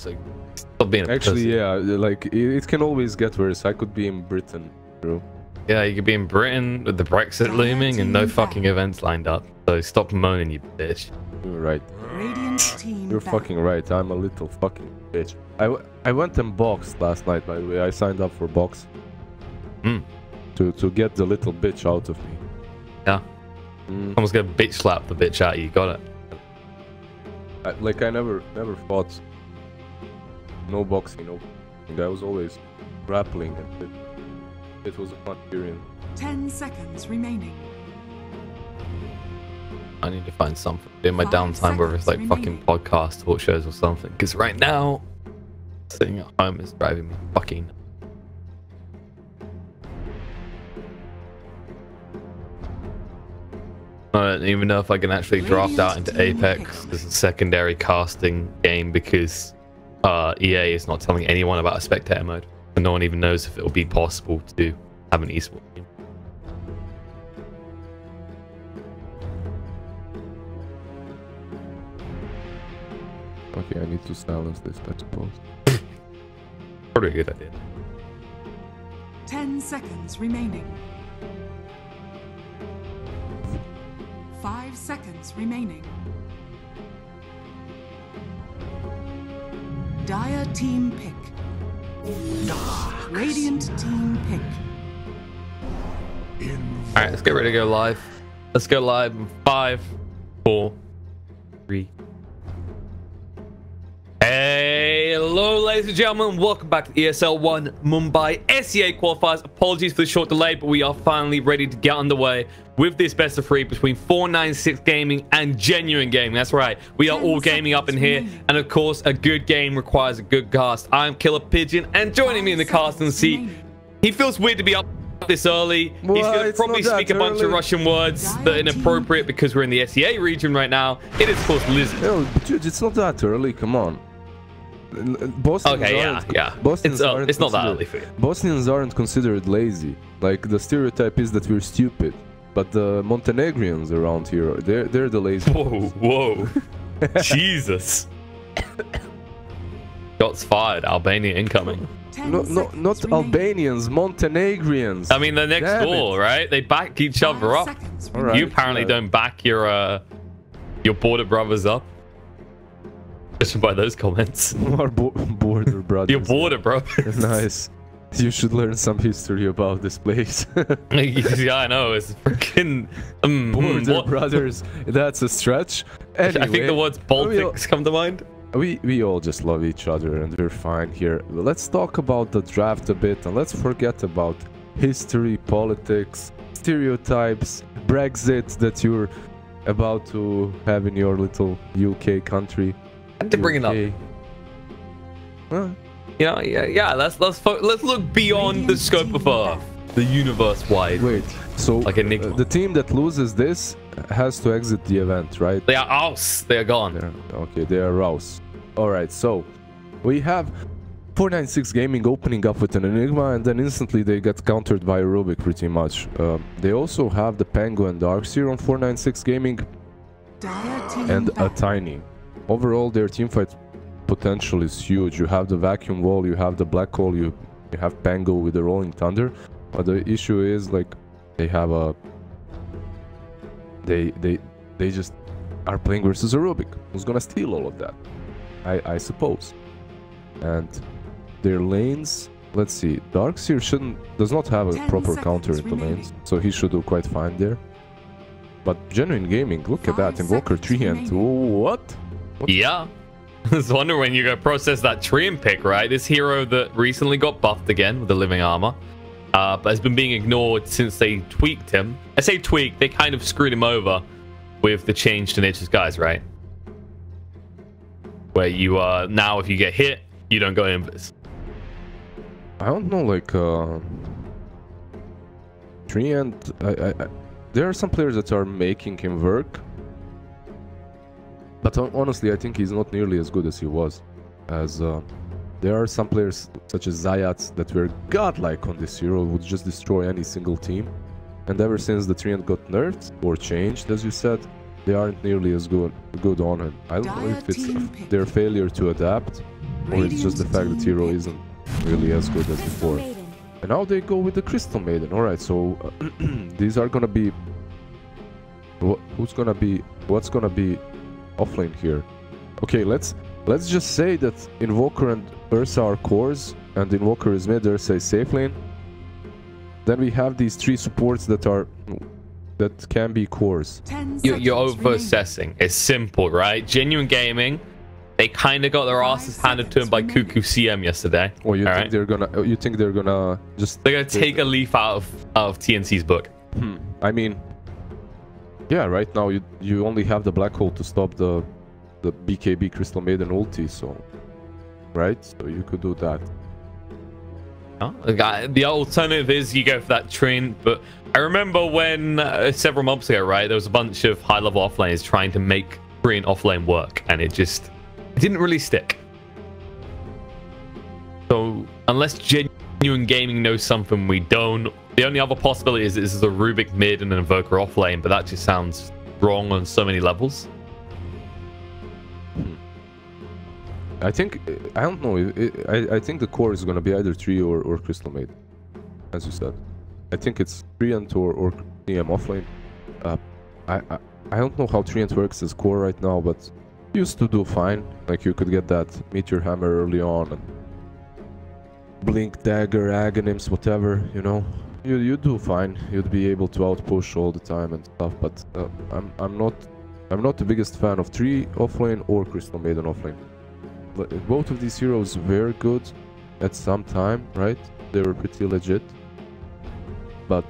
So stop being a Actually, pussy. yeah, like it can always get worse. I could be in Britain, bro. Yeah, you could be in Britain with the Brexit looming and no fucking events lined up. So stop moaning, you bitch. You're right. Radiant team You're fucking right. I'm a little fucking bitch. I went and boxed last night, by the way. I signed up for box. To get the little bitch out of me. Yeah. Someone's gonna bitch slap the bitch out of you. Got it. Like I never fought. No boxing, no. I was always grappling, and it was a fun experience. 10 seconds remaining. I need to find something in my 5 downtime, whether it's like seconds fucking remaining. podcasts, talk shows, or something. Because right now, sitting at home is driving me fucking. I don't even know if I can actually draft out into Apex as a secondary casting game because EA is not telling anyone about a spectator mode, and no one even knows if it will be possible to have an esports team. Okay, I need to silence this, I suppose. Probably a good idea. 10 seconds remaining. 5 seconds remaining. Dire team pick. Radiant team pick. Alright, let's get ready to go live. Let's go live in 5, 4, 3. Hello, ladies and gentlemen. Welcome back to ESL 1 Mumbai SEA qualifiers. Apologies for the short delay, but we are finally ready to get underway with this best of 3 between 496 Gaming and Genuine Gaming. That's right. We are all gaming up in here. And of course, a good game requires a good cast. I'm Killer Pigeon, and joining me in the casting seat, he feels weird to be up this early. He's going to probably speak a bunch of Russian words that are inappropriate because we're in the SEA region right now. It is, of course, Lizard. Yo, dude, it's not that early. Come on. Bosnians Okay, yeah. It's not that early for you. Bosnians aren't considered lazy. Like, the stereotype is that we're stupid. But the Montenegrians around here, they're the lazy. Whoa. Jesus. Shots fired. Albania incoming. Not Albanians, Montenegrians. I mean, they're next door, right? They back each other up. Right, you apparently don't back your border brothers up. Just by those comments. Our border brothers. Your border brothers. Nice. You should learn some history about this place. Yeah, I know. It's freaking border brothers. That's a stretch. Anyway, I think the words Baltics come to mind. We all just love each other and we're fine here. Let's talk about the draft a bit and let's forget about history, politics, stereotypes, Brexit that you're about to have in your little UK country. I had to bring it up. Huh? You know, yeah. Let's look beyond the scope of Earth, the universe wide. Wait, so like Enigma. The team that loses this has to exit the event, right? They are out. They are gone. Okay, they are Rouse. All right, so we have 496 Gaming opening up with an Enigma, and then instantly they get countered by Rubik pretty much. They also have the Pango and Darkseer on 496 Gaming, and a Tiny. Overall, their teamfight potential is huge. You have the Vacuum Wall, you have the Black Hole, you have Pango with the Rolling Thunder, but the issue is like they have a they just are playing versus a Rubik who's gonna steal all of that, I suppose. And their lanes, let's see, Darkseer does not have a proper counter in the lanes, so he should do quite fine there. But Genuine Gaming, look at that, Invoker Treant. What? Yeah. I was wondering when you're going to process that Treant pick, right? This hero that recently got buffed again with the living armor, but has been being ignored since they tweaked him. I say tweaked, they kind of screwed him over with the change to Nature's Guise, right? Where you now if you get hit, you don't go invis. I don't know, like Treant, there are some players that are making him work. But honestly, I think he's not nearly as good as he was. As there are some players such as Zayat that were godlike on this hero, would just destroy any single team. And ever since the Treant got nerfed or changed, as you said, they aren't nearly as good on it. I don't know if it's their failure to adapt or it's just the fact that Hero isn't really as good as before. And now they go with the Crystal Maiden. All right, so these are gonna be what's gonna be offlane here. Okay, let's just say that Invoker and Ursa are cores, and Invoker is mid, Ursa is safe lane. Then we have these three supports that can be cores. You're over-assessing. It's simple, right? Genuine Gaming, they kind of got their asses handed to them by Cuckoo CM yesterday. Or you think they're gonna? You think they're gonna just? They're gonna take a leaf out of TNC's book. I mean, yeah. Right now, you only have the black hole to stop the BKB Crystal Maiden ulti, so right. So you could do that. The alternative is you go for that Trin, but I remember when several months ago, right, there was a bunch of high-level offlaners trying to make Trin offlane work, and it didn't really stick. So unless Genuine Gaming knows something we don't, the only other possibility is this is a Rubik mid and an Invoker offlane, but that just sounds wrong on so many levels. I don't know. I think the core is gonna be either Tree or Crystal Maiden, as you said. I think it's Treant or TM offlane. I don't know how Treant works as core right now, but used to do fine. Like you could get that Meteor Hammer early on and Blink Dagger, Aghanim's, whatever. You know, you do fine. You'd be able to outpush all the time and stuff. But I'm not the biggest fan of Tree offlane or Crystal Maiden offlane. Both of these heroes were good at some time, right? They were pretty legit, but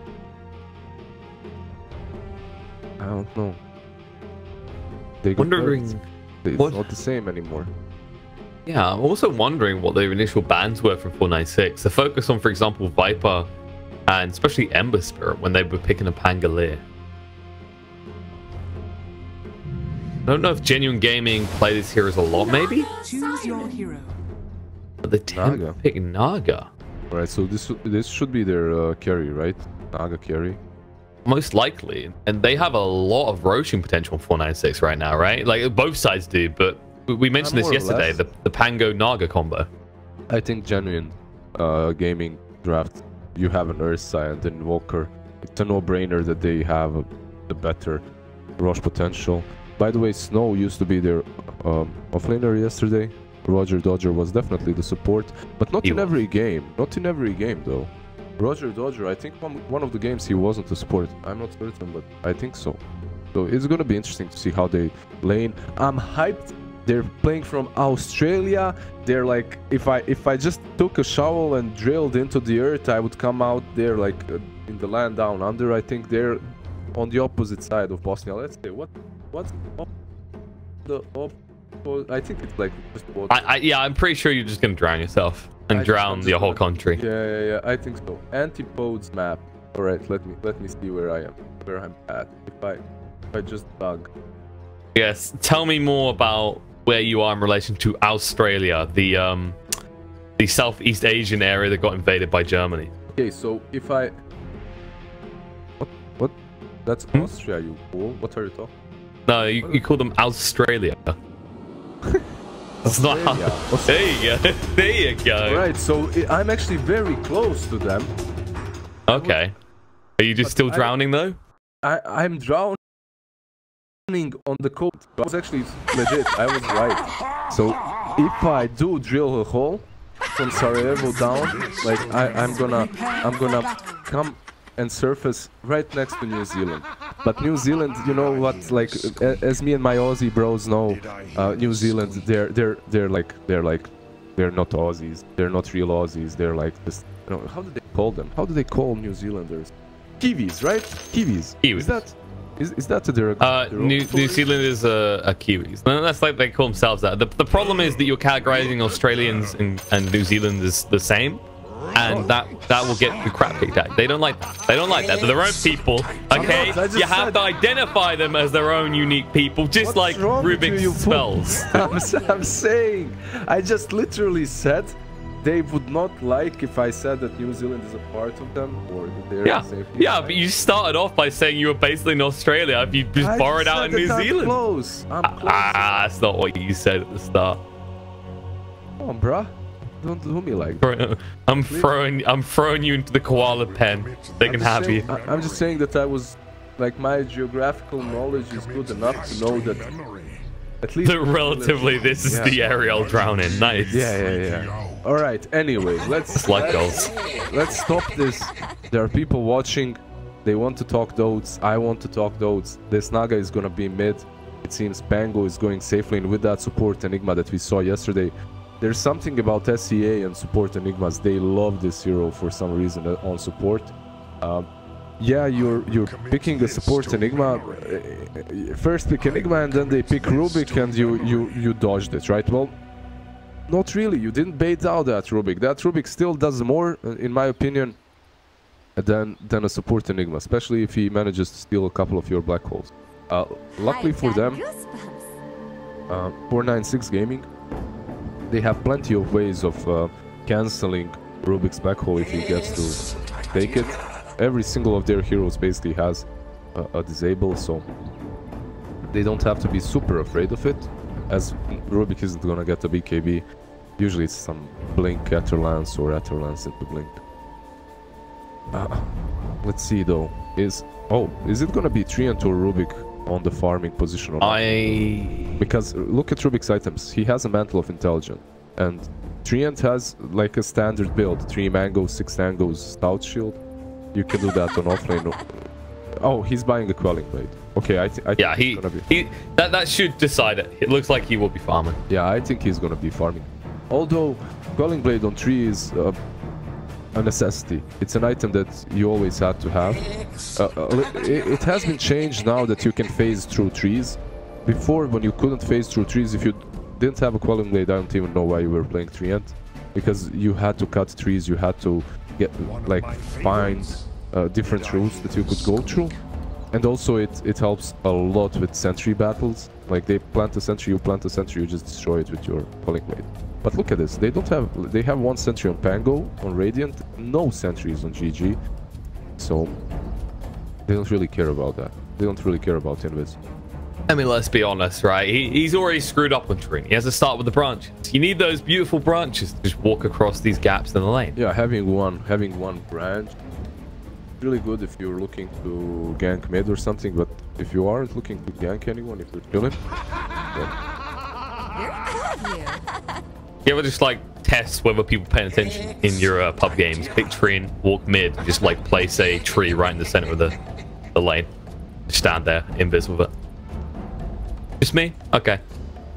I don't know. They got Wondering it's not the same anymore. Yeah, I'm also wondering what their initial bans were from 496. The focus on, for example, Viper and especially Ember Spirit when they were picking a Pangolier. I don't know if Genuine Gaming play these heroes a lot, maybe? Choose your hero. But they tend to pick Naga. Right, so this should be their carry, right? Naga carry. Most likely. And they have a lot of roaching potential in 496 right now, right? Like, both sides do, but we mentioned this yesterday, the Pango-Naga combo. I think Genuine Gaming draft, you have an Ursa and an Invoker. It's a no-brainer that they have the better Roche potential. By the way, Snow used to be their offlaner yesterday. Roger Dodger was definitely the support, but not in every game. Not in every game, though. Roger Dodger, I think one of the games he wasn't a support. I'm not certain, but I think so. So it's gonna be interesting to see how they lane. I'm hyped. They're playing from Australia. They're like, if I just took a shovel and drilled into the earth, I would come out there like in the land down under. I think they're on the opposite side of Bosnia. Let's say what's the I think it's like just water. Yeah, I'm pretty sure you're just gonna drown yourself and drown the whole country. Yeah, I think so. Antipodes map. All right, let me see where I am, where I'm at. If I just bug. Yes, tell me more about where you are in relation to Australia, the Southeast Asian area that got invaded by Germany. Okay, so if I what? That's Austria, you fool. What are you talking? No, you call them Australia. That's not how... There you go. There you go. Right, so I'm actually very close to them. Okay. Are you just still drowning, though? I'm drowning on the coast. I was actually legit. I was right. So if I do drill a hole from Sarajevo down, like I'm gonna come and surface right next to New Zealand. But New Zealand, you know what? Like as me and my Aussie bros know, New Zealand, they're not Aussies. They're not real Aussies. They're like this. You know, how do they call them? How do they call New Zealanders? Kiwis, right? Kiwis. Is that their New Zealand is a Kiwis. That's like they call themselves that. The problem is that you're categorizing Australians and New Zealand as the same. And that will get the crap kicked out. They don't like that. They don't like that. They're their own people, okay? You have to identify them as their own unique people, just like Rubik's spells. I'm saying, I just literally said they would not like if I said that New Zealand is a part of them, or that they're the same people. Yeah, but you started off by saying you were basically in Australia. If you just borrowed out in New Zealand. I'm close. That's not what you said at the start. Come on, bruh. Don't do me like that. Bro, I'm throwing you into the koala pen. They can have you. I'm just saying that I was, like, my geographical knowledge is good enough to know that at least Relatively, this is the area I'll drown in. Nice. Yeah. All right. Anyway, let's stop this. There are people watching. They want to talk Dotes. I want to talk Dotes. This Naga is gonna be mid. It seems Pango is going safely in with that support Enigma that we saw yesterday. There's something about SEA and support Enigmas. They love this hero for some reason on support. Yeah, you're picking a support Enigma. First pick Enigma and then they pick Rubik and you dodged it, right? Well, not really. You didn't bait out that Rubik. That Rubik still does more, in my opinion, than a support Enigma, especially if he manages to steal a couple of your black holes. Luckily for them, 496 Gaming, they have plenty of ways of cancelling Rubik's black hole if he gets to take it. Every single of their heroes basically has a disable, so they don't have to be super afraid of it, as Rubik isn't gonna get a BKB. Usually it's some Blink Etherlance or Etherlance into Blink. Let's see though. Is it gonna be Treant or Rubik on the farming position? Because look at Rubik's items. He has a Mantle of Intelligence, and Treant has like a standard build: 3 mangoes, 6 tangos, stout shield. You can do that on offlane. Oh, he's buying a Quelling Blade. Okay, I think he's gonna be... that should decide it. It looks like he will be farming. Yeah, I think he's gonna be farming. Although Quelling Blade on 3 is a necessity. It's an item that you always had to have. It has been changed now that you can phase through trees. Before, when you couldn't phase through trees, if you didn't have a Quelling Blade, I don't even know why you were playing Treant. Because you had to cut trees, you had to find different routes that you could go through. And also it helps a lot with sentry battles. Like they plant a sentry, you plant a sentry, you just destroy it with your Quelling Blade. But look at this, they have 1 sentry on Pango, on Radiant, no sentries on GG. So they don't really care about that. They don't really care about Invis. I mean, let's be honest, right? He's already screwed up on Trin. He has to start with the branches. You need those beautiful branches to just walk across these gaps in the lane. Yeah, having one branch, really good if you're looking to gank mid or something. But if you aren't looking to gank anyone, if you're chilling, you ever just like test whether people paying attention in your pub games? Pick Trin, walk mid, and just like place a tree right in the center of the lane. Just stand there, invis with it. Just me? Okay.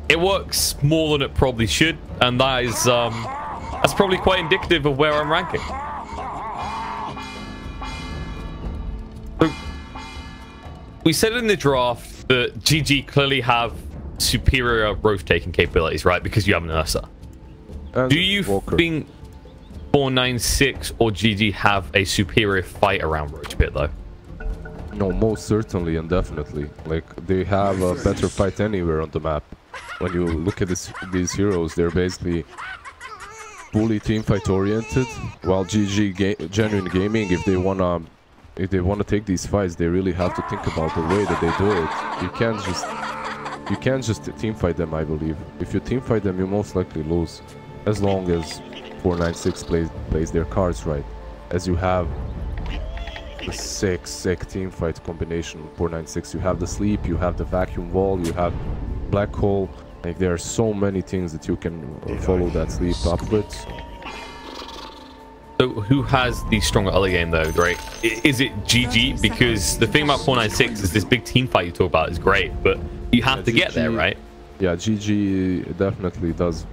It works more than it probably should, and that is that's probably quite indicative of where I'm ranking. So, we said in the draft that GG clearly have superior roach taking capabilities, right? Because you have an Ursa. Do you think 496 or GG have a superior fight around Roach Pit though? No, most certainly and definitely. Like, they have a better fight anywhere on the map. When you look at these heroes, they're basically fully teamfight oriented, while GG Genuine Gaming, if they wanna take these fights, they really have to think about the way that they do it. You can't just teamfight them, I believe. If you teamfight them, you most likely lose, as long as 496 plays their cards right. As you have the sick teamfight combination 496, you have the sleep, you have the vacuum wall, you have black hole. Like, there are so many things that you can follow that sleep up with. So who has the stronger early game though, right? Is it GG? Because the thing about 496 is this big team fight you talk about is great, but you have to get there, right? Yeah, GG definitely does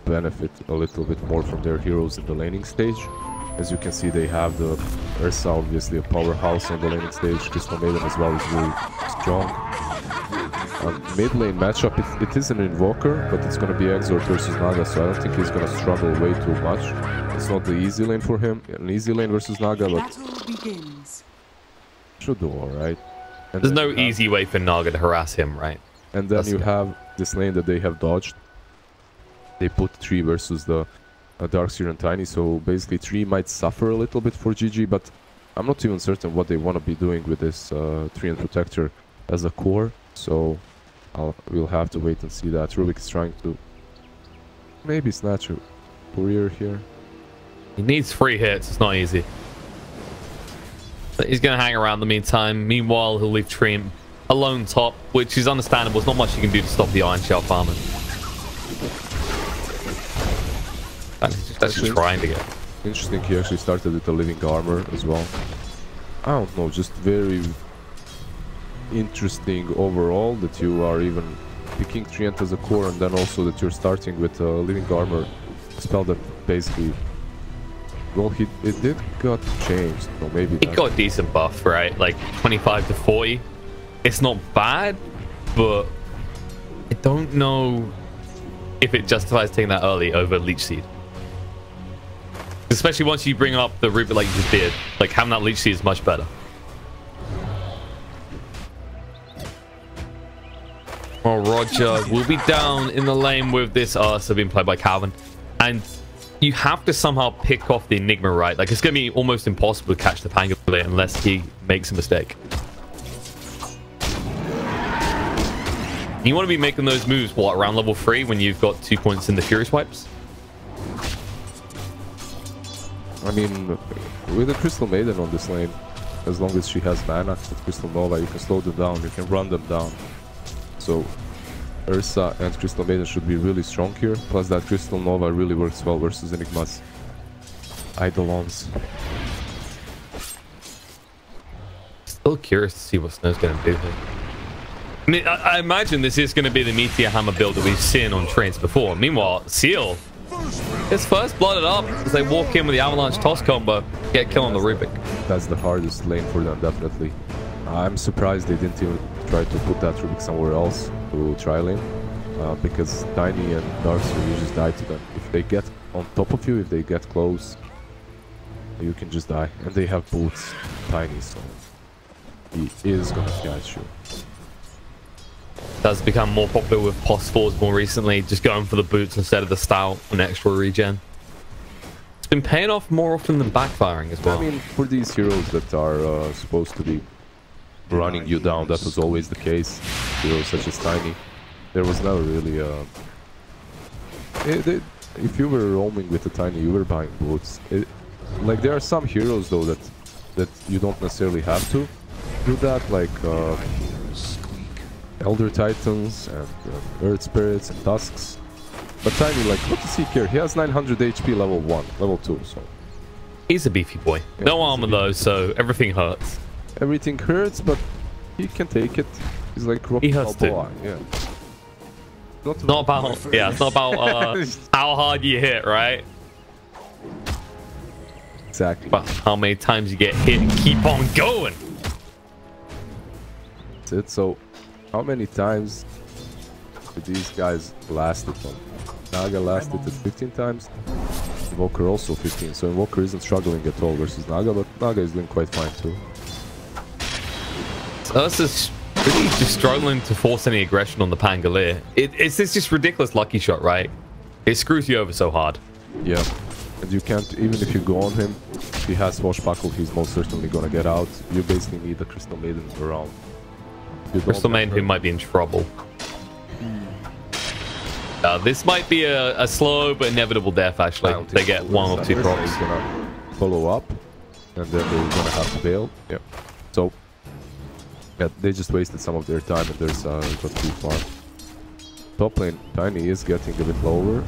benefit a little bit more from their heroes in the laning stage. As you can see, they have the Ursa, obviously a powerhouse on the laning stage. Crystal Maiden as well is really strong. Mid lane matchup, it is an Invoker, but it's going to be Exort versus Naga, so I don't think he's going to struggle way too much. It's not the easy lane for him, an easy lane versus Naga, but should do alright. There's no easy way for Naga to harass him, right? And then you have this lane that they have dodged. They put 3 versus the Darkseer and Tiny, so basically 3 might suffer a little bit for GG, but I'm not even certain what they want to be doing with this 3 and Protector as a core, so we'll have to wait and see that. Rubik is trying to Maybe snatch a courier here. He needs 3 hits. It's not easy. But he's going to hang around the meantime. Meanwhile, he'll leave Treant alone top, which is understandable. There's not much you can do to stop the Iron Shell farming. He's just actually trying to get. Interesting, he actually started with the living armor as well. I don't know, just very interesting overall that you are even picking Treant as a core, and then also that you're starting with a living armor spell that basically, well, it did got changed, so maybe It got a decent buff, right? Like 25 to 40. It's not bad, but I don't know if it justifies taking that early over Leech Seed. Especially once you bring up the Rupert like you just did. Like, having that Leech Seed is much better. Oh, Roger will be down in the lane with this Ursa being played by Calvin. And you have to somehow pick off the Enigma, right? Like, it's going to be almost impossible to catch the Pangolin unless he makes a mistake. You want to be making those moves, what, around level 3 when you've got 2 points in the Furious Wipes? I mean, with a Crystal Maiden on this lane, as long as she has mana with Crystal Nova, you can slow them down, you can run them down. So Ursa and Crystal Maiden should be really strong here, plus that Crystal Nova really works well versus Enigma's Eidolons. Still curious to see what Snow's going to do here. I mean, I imagine this is going to be the Meteor Hammer build that we've seen on Treant before. Meanwhile, Seal is first blooded up as they walk in with the Avalanche Toss combo, get kill on the Rubik. That's the hardest lane for them, definitely. I'm surprised they didn't even try to put that Rubik somewhere else to try lane, because Tiny and Darkseer, you just die to them. If they get on top of you, if they get close, you can just die. And they have boots, Tiny, so he is gonna catch you. That's become more popular with POS4s more recently, just going for the boots instead of the stout and extra regen. It's been paying off more often than backfiring as well. I mean, for these heroes that are supposed to be running you down, that was always the case. Heroes such as Tiny, there was never really if you were roaming with a Tiny, you were buying boots. Like, there are some heroes though that you don't necessarily have to do that, like Elder Titans and Earth Spirits and Tusks. But Tiny, like, what does he care? He has 900 HP level 1, level 2, so... He's a beefy boy. Yeah, no armor though, so everything hurts. Everything hurts, but he can take it. He's like Rocky Balboa. Yeah. It's not about how hard you hit, right? Exactly. But how many times you get hit and keep on going. That's it. So, how many times did these guys last it on? Naga lasted it 15 times. Invoker also 15. So Invoker isn't struggling at all versus Naga, but Naga is doing quite fine too. Ursa's really just struggling to force any aggression on the Pangolier. It's this just ridiculous lucky shot, right? It screws you over so hard. Yeah. And you can't, even if you go on him, if he has Swashbuckle, he's most certainly gonna get out. You basically need a Crystal Maiden around. Crystal Maiden who might be in trouble. This might be a slow but inevitable death, actually. They get 1 or 2 procs. He's gonna follow up, and then they're gonna have to bail. Yeah. So, yeah, they just wasted some of their time, and there's got too far. Top lane, Tiny is getting a bit lower,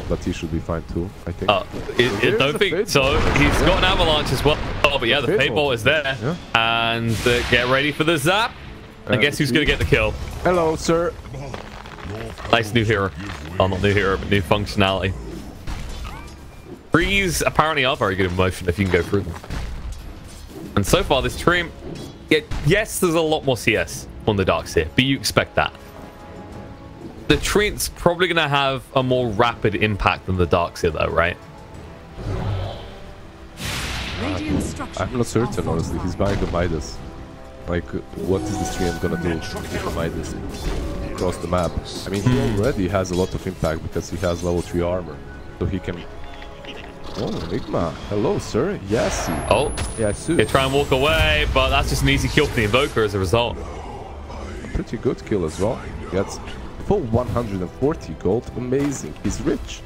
but he should be fine too, I think. I don't think so. He's got an avalanche as well. Oh, but yeah, the Fate Ball is there. Yeah. And get ready for the zap. I guess who's going to get the kill? Hello, sir. Nice new hero. Oh, not new hero, but new functionality. Freeze apparently are very good in motion if you can go through them. And so far, this Treant... yes, there's a lot more CS on the Darkseer, but you expect that. The Treant's probably going to have a more rapid impact than the Darkseer, though, right? I'm not certain, honestly. He's buying the Midas. Like, what is this Treant gonna do with the Midas across the map? I mean, he already has a lot of impact because he has level 3 armor. So he can... Oh, Enigma. Hello, sir. Yes. Oh. Yes. They try and walk away, but that's just an easy kill for the Invoker as a result. A pretty good kill as well. He gets full 140 gold. Amazing. He's rich.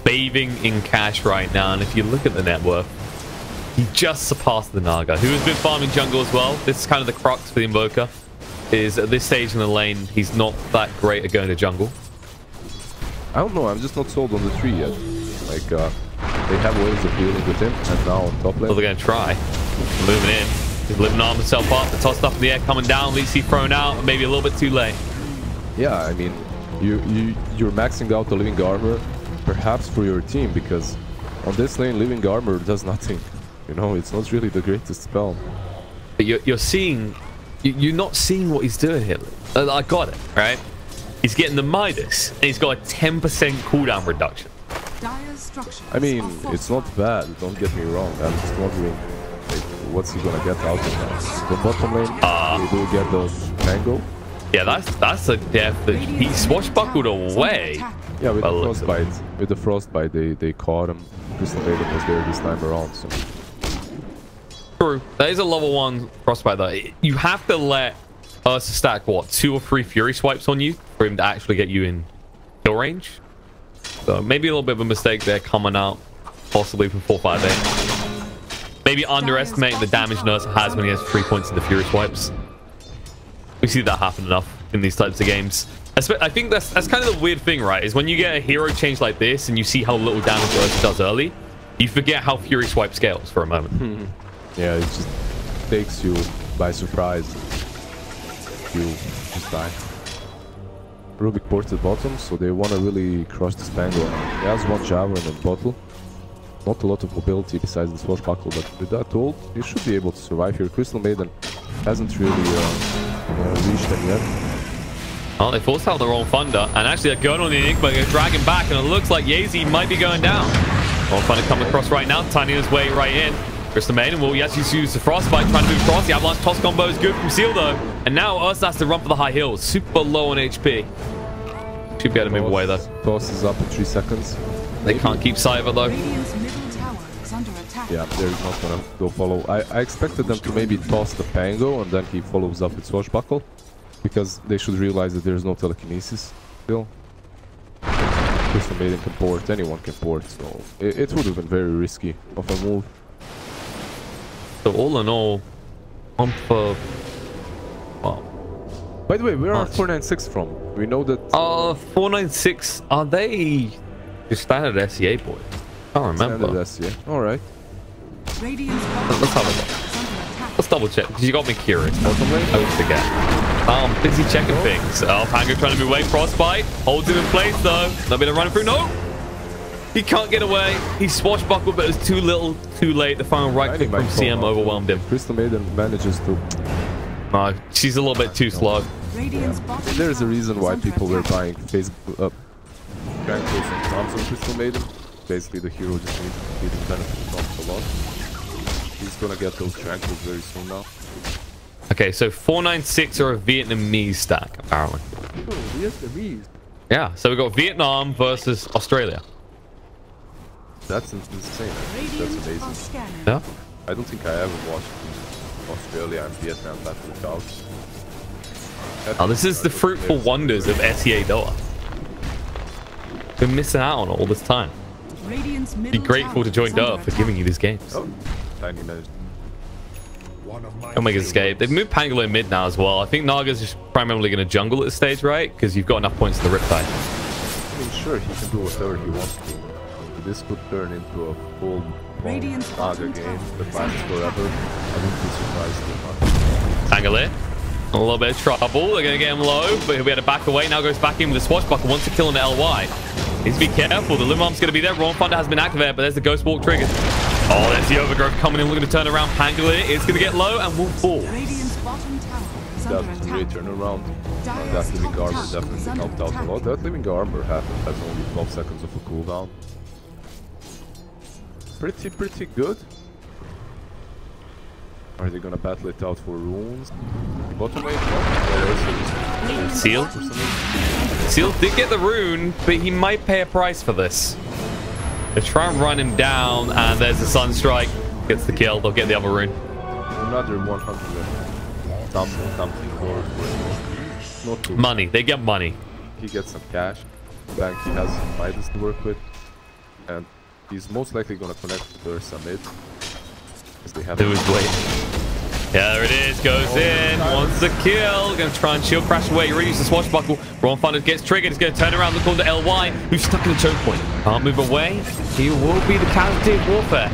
bathing in cash right now. And if you look at the net worth, he just surpassed the Naga, who has been farming jungle as well. This is kind of the crux for the Invoker, is at this stage in the lane, he's not that great at going to jungle. I don't know, I'm just not sold on the tree yet. Like, they have ways of dealing with him, and now on top lane. So they're going to try. Moving in. He's living arm himself up. The toss up in the air coming down. Leecy thrown out. Maybe a little bit too late. Yeah, I mean, you're maxing out the living armor, perhaps for your team, because on this lane, living armor does nothing. You know, it's not really the greatest spell. But you're seeing... You're not seeing what he's doing here. I got it, right? He's getting the Midas, and he's got a 10% cooldown reduction. I mean, it's not bad, don't get me wrong. I'm just wondering, like, what's he gonna get out of that? The bottom lane, they do get the mango. Yeah, that's a death that he swashbuckled away. Yeah, with the frostbite. With the frostbite, they caught him. Crystal Maiden was there this time around, so... True. That is a level 1 frostbite though. You have to let Ursa stack, what, 2 or 3 Fury swipes on you for him to actually get you in kill range. So maybe a little bit of a mistake there coming out, possibly from 458. Maybe underestimating the damage Ursa has when he has 3 points in the Fury swipes. We see that happen enough in these types of games. I think that's kind of the weird thing, right? Is when you get a hero change like this and you see how little damage Ursa does early, you forget how Fury swipe scales for a moment. Yeah, it just takes you by surprise. You just die. Rubik ported bottom, so they want to really crush the Spangle. He has one Javelin and bottle. Not a lot of mobility besides the Swashbuckle, but with that ult, you should be able to survive here. Crystal Maiden hasn't really reached them yet. Oh, they forced out their own Thunder, and actually they're going on the Enigma, they're dragging back, and it looks like Yazy might be going down. Own Thunder coming across right now, tiny his way right in. Crystal Maiden will actually use the Frostbite, trying to move across. The Avalanche toss combo is good from Seal though. And now Ursa has to run for the high hills. Super low on HP. Should be able to move away though. Toss is up in 3 seconds. They can't keep Cyber though. Yeah, they're not gonna go follow. I expected them to maybe toss the Pango and then he follows up with Swashbuckle. Because they should realize that there's no telekinesis still. Crystal Maiden can port, anyone can port, so it would have been very risky of a move. So all in all, one for... Well... By the way, where are 496 from? We know that... 496, are they just standard SEA boys? I can't remember. Standard SEA, alright. Let's have a look. Let's double check, because you got me curious. I would forget. I'm busy checking things. Pango trying to move away. Frostbite holds him in place though. Not been running through. No! He can't get away. He swashbuckled, but it was too little, too late. The final right click from CM overwhelmed him. Crystal Maiden manages to... No, she's a little bit too slow. There's a reason why people were buying Facebook Tranquils and Toms on Crystal Maiden. Basically, the hero just needs to be the benefit of a lot. He's gonna get those Tranquils very soon now. Okay, so 496 are a Vietnamese stack, apparently. Oh, Vietnamese? Yeah, so we got Vietnam versus Australia. That's insane. That's amazing. Yeah? I don't think I ever watched Australia and Vietnam battle it out. Oh, this is the fruitful wonders of SEA DOTA. Been missing out on it all this time. Be grateful to join DOTA for giving you these games. Oh, tiny minute. Don't make an escape. They've moved Pangolo mid now as well. I think Naga's just primarily going to jungle at this stage, right? Because you've got enough points to the Riptide. I mean, sure, he can do whatever he wants to. This could turn into a full Naga game that lasts forever. I wouldn't be surprised too much. Pangolo, a little bit of trouble. They're going to get him low, but he'll be able to back away. Now goes back in with the Swashbuckle. Wants to kill on the LY. Needs to be careful. The Limb Arm's going to be there. Wrong Thunder has been activated, but there's the Ghost Walk triggered. Oh, there's the Overgrowth coming in. We're going to turn around. Pangolier is going to get low and will fall. That's a great turnaround. That living armor definitely helped out a lot. That living armor has only 12 seconds of a cooldown. Pretty good. Are they gonna battle it out for runes? Bottom lane? Seal? Seal did get the rune, but he might pay a price for this. They try and run him down, and there's the Sunstrike. Gets the kill. They'll get the other rune. Another 100 something more for not too money. They get money. He gets some cash. Bank he has some Midas to work with. and he's most likely gonna connect to the Ursa mid. They have Yeah, there it is. Goes in. Wants the kill. Gonna try and shield crash away. He already used the swashbuckle. Ron Thunder gets triggered. He's gonna turn around, look on to LY, who's stuck in the choke point. Can't move away. He will be the casualty of warfare.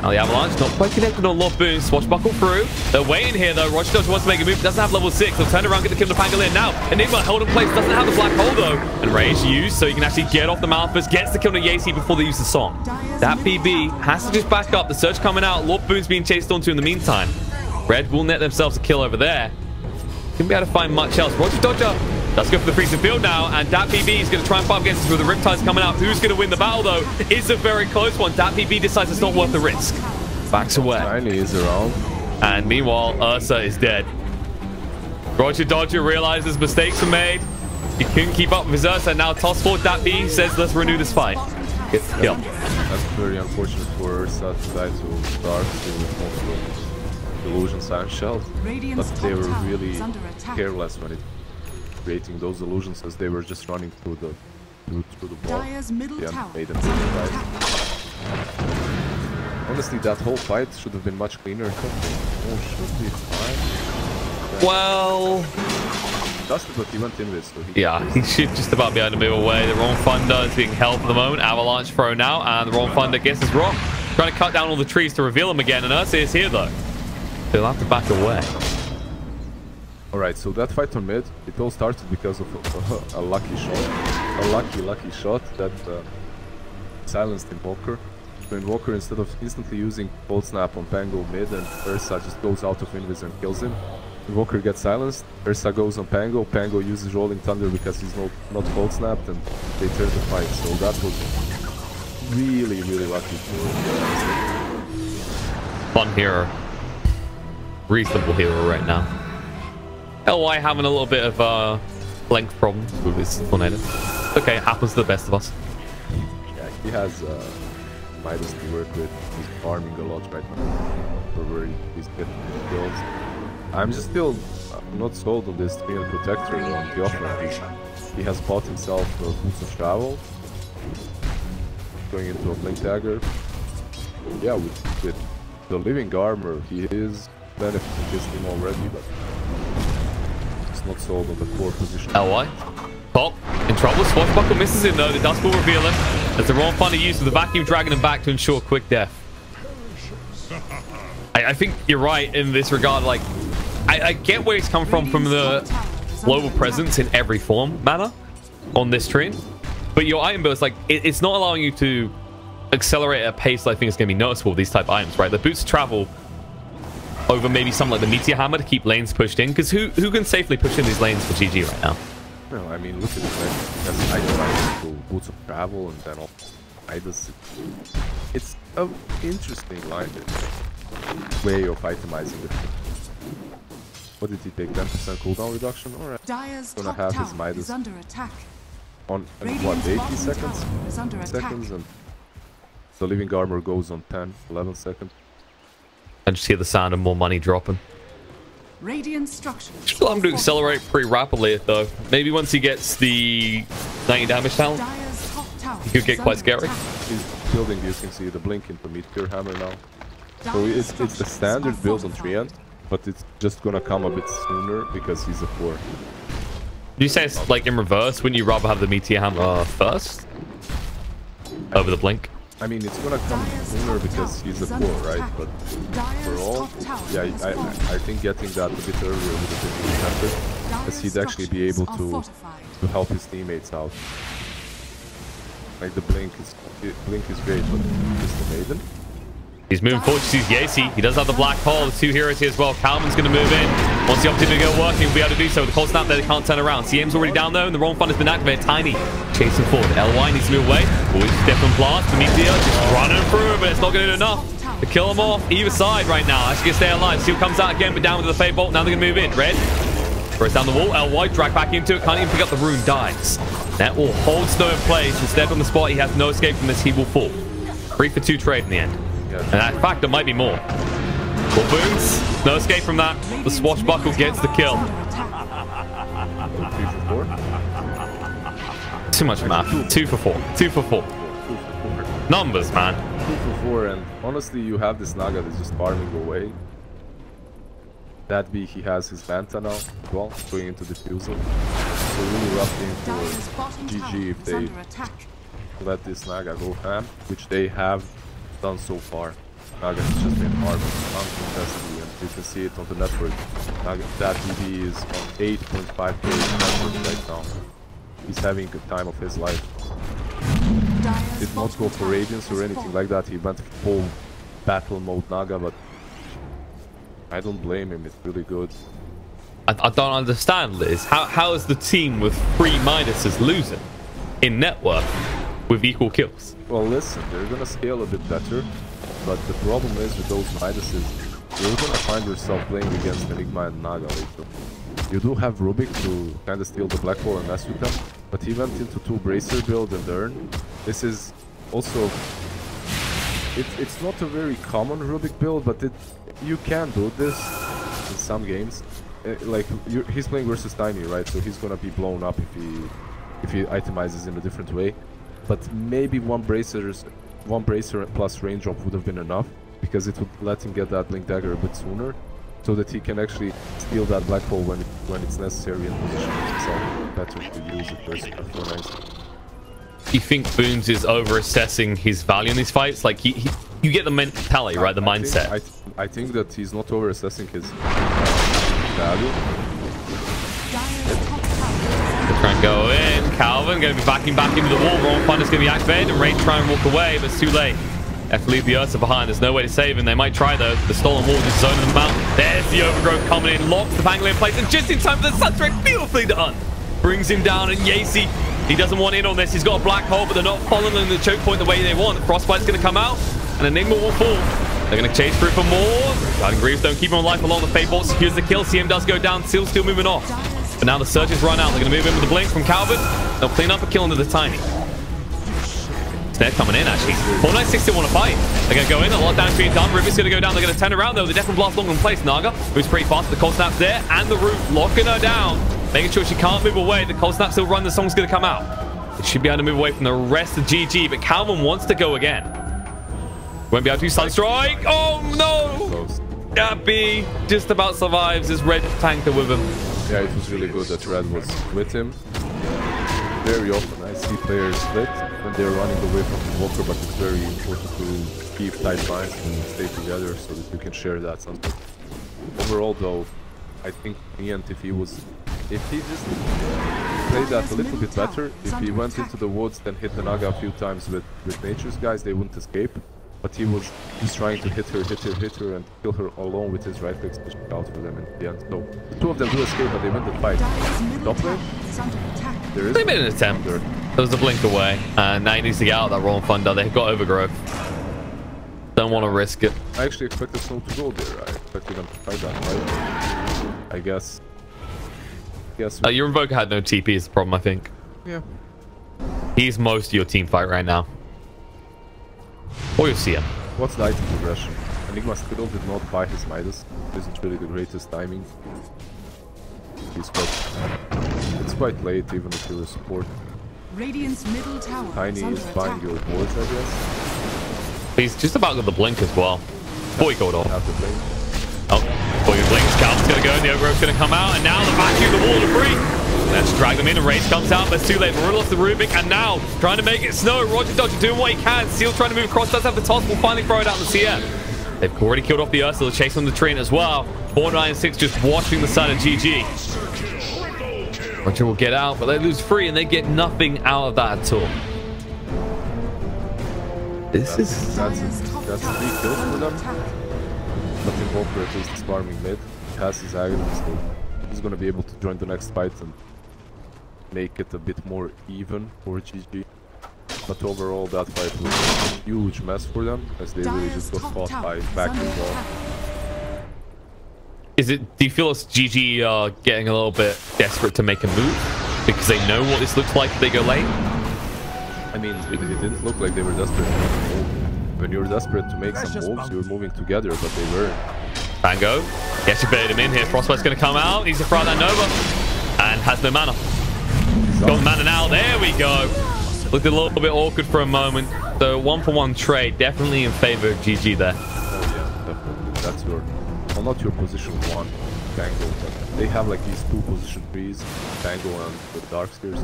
Now the Avalanche not quite connected on Lord Boone. Swashbuckle through. They're waiting here though. Roger Dodge wants to make a move. Doesn't have level 6. They'll turn around, get the kill to Pangolin now. Enigma held in place. Doesn't have the black hole though. And Rage used so he can actually get off the Malphus. Gets the kill to Yacy before they use the song. That BB has to just back up. The surge coming out. Lord Boone's being chased onto in the meantime. Red will net themselves a kill over there. Couldn't be able to find much else. Roger Dodger does go for the freezing field now, and Dat BB is going to try and fight against us with the Riptides coming out. Who's going to win the battle though? It's a very close one. Dat BB decides it's not worth the risk. Backs away. Tiny is around. And meanwhile, Ursa is dead. Roger Dodger realizes mistakes were made. He couldn't keep up with his Ursa. Now toss forward. Dat B says, let's renew this fight. Gets the kill. That's very unfortunate for Ursa to die to start with multiple illusions and shells, but they were really careless when it creating those illusions, as they were just running through the wall. Yeah, made them honestly, that whole fight should have been much cleaner. Oh, should be fine. Well, Dusted, but he went in this, so he should just about be able to move away. The wrong Thunder is being held for the moment. Avalanche throw now, and the wrong Thunder guesses wrong. Trying to cut down all the trees to reveal them again, and Ursa is here though. They'll have to back away. Alright, so that fight on mid, it all started because of a lucky shot. A lucky shot that silenced Invoker. So Invoker, instead of instantly using Cold Snap on Pango mid, and Ursa just goes out of Invis and kills him. Invoker gets silenced, Ursa goes on Pango, Pango uses Rolling Thunder because he's not Cold Snapped, and they turn the fight. So that was really lucky for Fun hero. Reasonable hero right now. LY having a little bit of length problems with his tornado. Okay, it happens to the best of us. Yeah, he has Midas to work with. He's farming a lot right now. Where he's getting kills. I'm just still not sold on this 300 Protector on the offer. He has bought himself Boots of Travel. Going into a Blink Dagger. Yeah, with the Living Armor, he is benefiting his team already, but it's not sold on the core position. LY. Pop. In trouble. Swashbuckle misses him though. The dust will reveal him. As the wrong Thunder used with the vacuum dragging him back to ensure quick death. I think you're right in this regard. Like, I get where he's come from the global presence in every form manner on this train. But your item build is like, it's not allowing you to accelerate at a pace that I think is going to be noticeable with these type of items, right? The boots travel over maybe something like the Meteor Hammer to keep lanes pushed in, because who can safely push in these lanes for GG right now? Well, I mean, look at it, that's item Boots of Travel, and then all Midas. It's an interesting line, way of itemizing it. What did he take? 10% cooldown reduction? Alright. Gonna have his Midas on what, 80 seconds? And the Living Armor goes on 10, 11 seconds. I just hear the sound of more money dropping. Radiant structures. Should allow him to accelerate pretty rapidly though. Maybe once he gets the 90 damage down, he could get quite scary. He's building, you can see the blink into Meteor Hammer now. So it's the standard build on Treant, but it's just gonna come a bit sooner because he's a 4. Do you say it's like in reverse? Wouldn't you rather have the Meteor Hammer first? Over the blink? I mean, it's gonna come sooner because he's a 4, right? But overall, yeah, I think getting that a bit earlier would have been better, because he'd actually be able to help his teammates out. Like the blink is great, but just the Maiden. He's moving forward to sees Yacy. He does have the black hole. The 2 heroes here as well. Calvin's going to move in. Once the opportunity to go working, he'll be able to do so. With the cold snap there, they can't turn around. CM's already down there, and the wrong fun has been activated. Tiny chasing forward. LY needs to move away. Always step and blast. The Meteor just running through, but it's not going to do enough to kill him off either side right now. Actually, going to stay alive. Steel comes out again, but down with the Fade Bolt. Now they're going to move in. Red throws down the wall. LY drag back into it. Can't even pick up the rune. Dies. That will hold Snow in place. Instead on the spot, he has no escape from this. He will fall. 3 for 2 trade in the end. And in fact, there might be more. Full boons. No escape from that. The swashbuckle gets the kill. 3 for 4? Too much math. 2 for 4. 2 for 4. 2 for 4. Numbers, man. 2 for 4, and honestly, you have this Naga that's just farming away. That be he has his Manta now as well, going into Diffusal. So really rough thing for GG if they let this Naga go ham, which they have done so far. Naga has just been hard uncontestedly, and you can see it on the network. Naga, that DB is on 8.5k network right now. He's having a time of his life. Did not go for Radiance or anything like that. He went full battle mode Naga, but I don't blame him. It's really good. I don't understand, Liz. How is the team with 3 Midases losing in network with equal kills? Well, listen, they're gonna scale a bit better, but the problem is with those Midases, you're gonna find yourself playing against Enigma and Naga later. You do have Rubik to kind of steal the black hole and mess with them, but he went into 2 Bracer build and Urn. This is also... It's not a very common Rubik build, but you can do this in some games. Like, he's playing versus Tiny, right? So he's gonna be blown up if he itemizes in a different way. But maybe one bracer plus range drop would have been enough, because it would let him get that Blink Dagger a bit sooner, so that he can actually steal that black hole when it's necessary and position himself better to use it versus F496. You think Boons is over-assessing his value in these fights? Like, you get the mentality, right? The mindset. I think that he's not over-assessing his value. They're trying to go in. Calvin going to be backing back into the wall. Wrong Thunder's going to be activated, and Rain try and walk away, but it's too late. They have to leave the Ursa behind. There's no way to save him. They might try, though. The Stolen Wall just zoning them out. There's the Overgrowth coming in. Locks the Pangolin in place, and just in time for the Sunstrike. Beautifully done. Brings him down, and Yacy, he doesn't want in on this. He's got a black hole, but they're not following the choke point the way they want. Frostbite's going to come out, and Enigma will fall. They're going to chase through for more. Guiding Greaves don't keep him alive along the Fate Bolt. Secures the kill. CM does go down. Seal still moving off. But now the Surges run out. They're going to move in with the Blink from Calvin. They'll clean up a kill into the Tiny. Snare coming in, actually. 496 still want to fight. They're going to go in. A lot of damage being done. Rubik's going to go down. They're going to turn around, though. The Death and Blast long in place. Naga moves pretty fast. The Cold Snap's there. And the Root locking her down. Making sure she can't move away. The Cold Snap still run. The song's going to come out. They should be able to move away from the rest of GG. But Calvin wants to go again. Won't be able to do Sunstrike. Oh, no. Gabby just about survives his red tanker with him. Yeah, it was really good that Red was with him. Very often I see players split when they're running away from the Walker, but it's very important to keep tight lines and stay together so that you can share that something. Overall though, I think Niant, if he just played that a little bit better, if he went into the woods then hit the Naga a few times with Nature's guys, they wouldn't escape. But he was just trying to hit her, and kill her alone with his right clicks, pushing out for them in the end. So the 2 of them do escape, but they win the fight. Top lane, They made an attempt. There was a blink away, and now he needs to get out of that Rolling Thunder. They've got Overgrowth. Don't want to risk it. I actually expected Snow to go there. I expected them to fight that fight. I guess. Your Invoker had no TP is the problem, I think. Yeah. He's most of your team fight right now. Or you'll see him. What's the item progression? Enigma still did not buy his Midas. This isn't really the greatest timing. It's quite late, even if you're a support. Radiant's middle tower Tiny is buying your boards, I guess. He's just about got the blink as well. Before he got off. Have the blink. Oh, before he blinks, Calvin's going to go, and the Overgrowth's going to come out, and now the vacuum, the wall to free. Let's drag them in, and Rage comes out, but it's too late. Marilla off the Rubik, and now trying to make it snow. Roger Dodger doing what he can. Seal trying to move across, does have the toss, will finally throw it out in the CM. They've already killed off the Ursula, chasing the train as well. 496 just watching the side of GG. Roger will get out, but they lose 3, and they get nothing out of that at all. That's 3 kills for them. Nothing Walker at least is farming mid. He has his Aghanim, so he's going to be able to join the next fight and make it a bit more even for GG. But overall, that fight was a huge mess for them, as they really just got fought by vacuum wall. Do you feel as GG are getting a little bit desperate to make a move? Because they know what this looks like if they go late? I mean, it didn't look like they were desperate to make a move. When you're desperate to make some moves, you're moving together, but they weren't. Bango. Yes, you baited him in here. Frostbite's going to come out. Needs to throw that Nova. And has no mana. Got mana now. There we go. Looked a little bit awkward for a moment. So 1-for-1 trade, definitely in favor of GG there. Oh yeah, definitely. That's your, well, not your position 1, Tango, but they have like these 2 position 3s, Tango and the Darksters.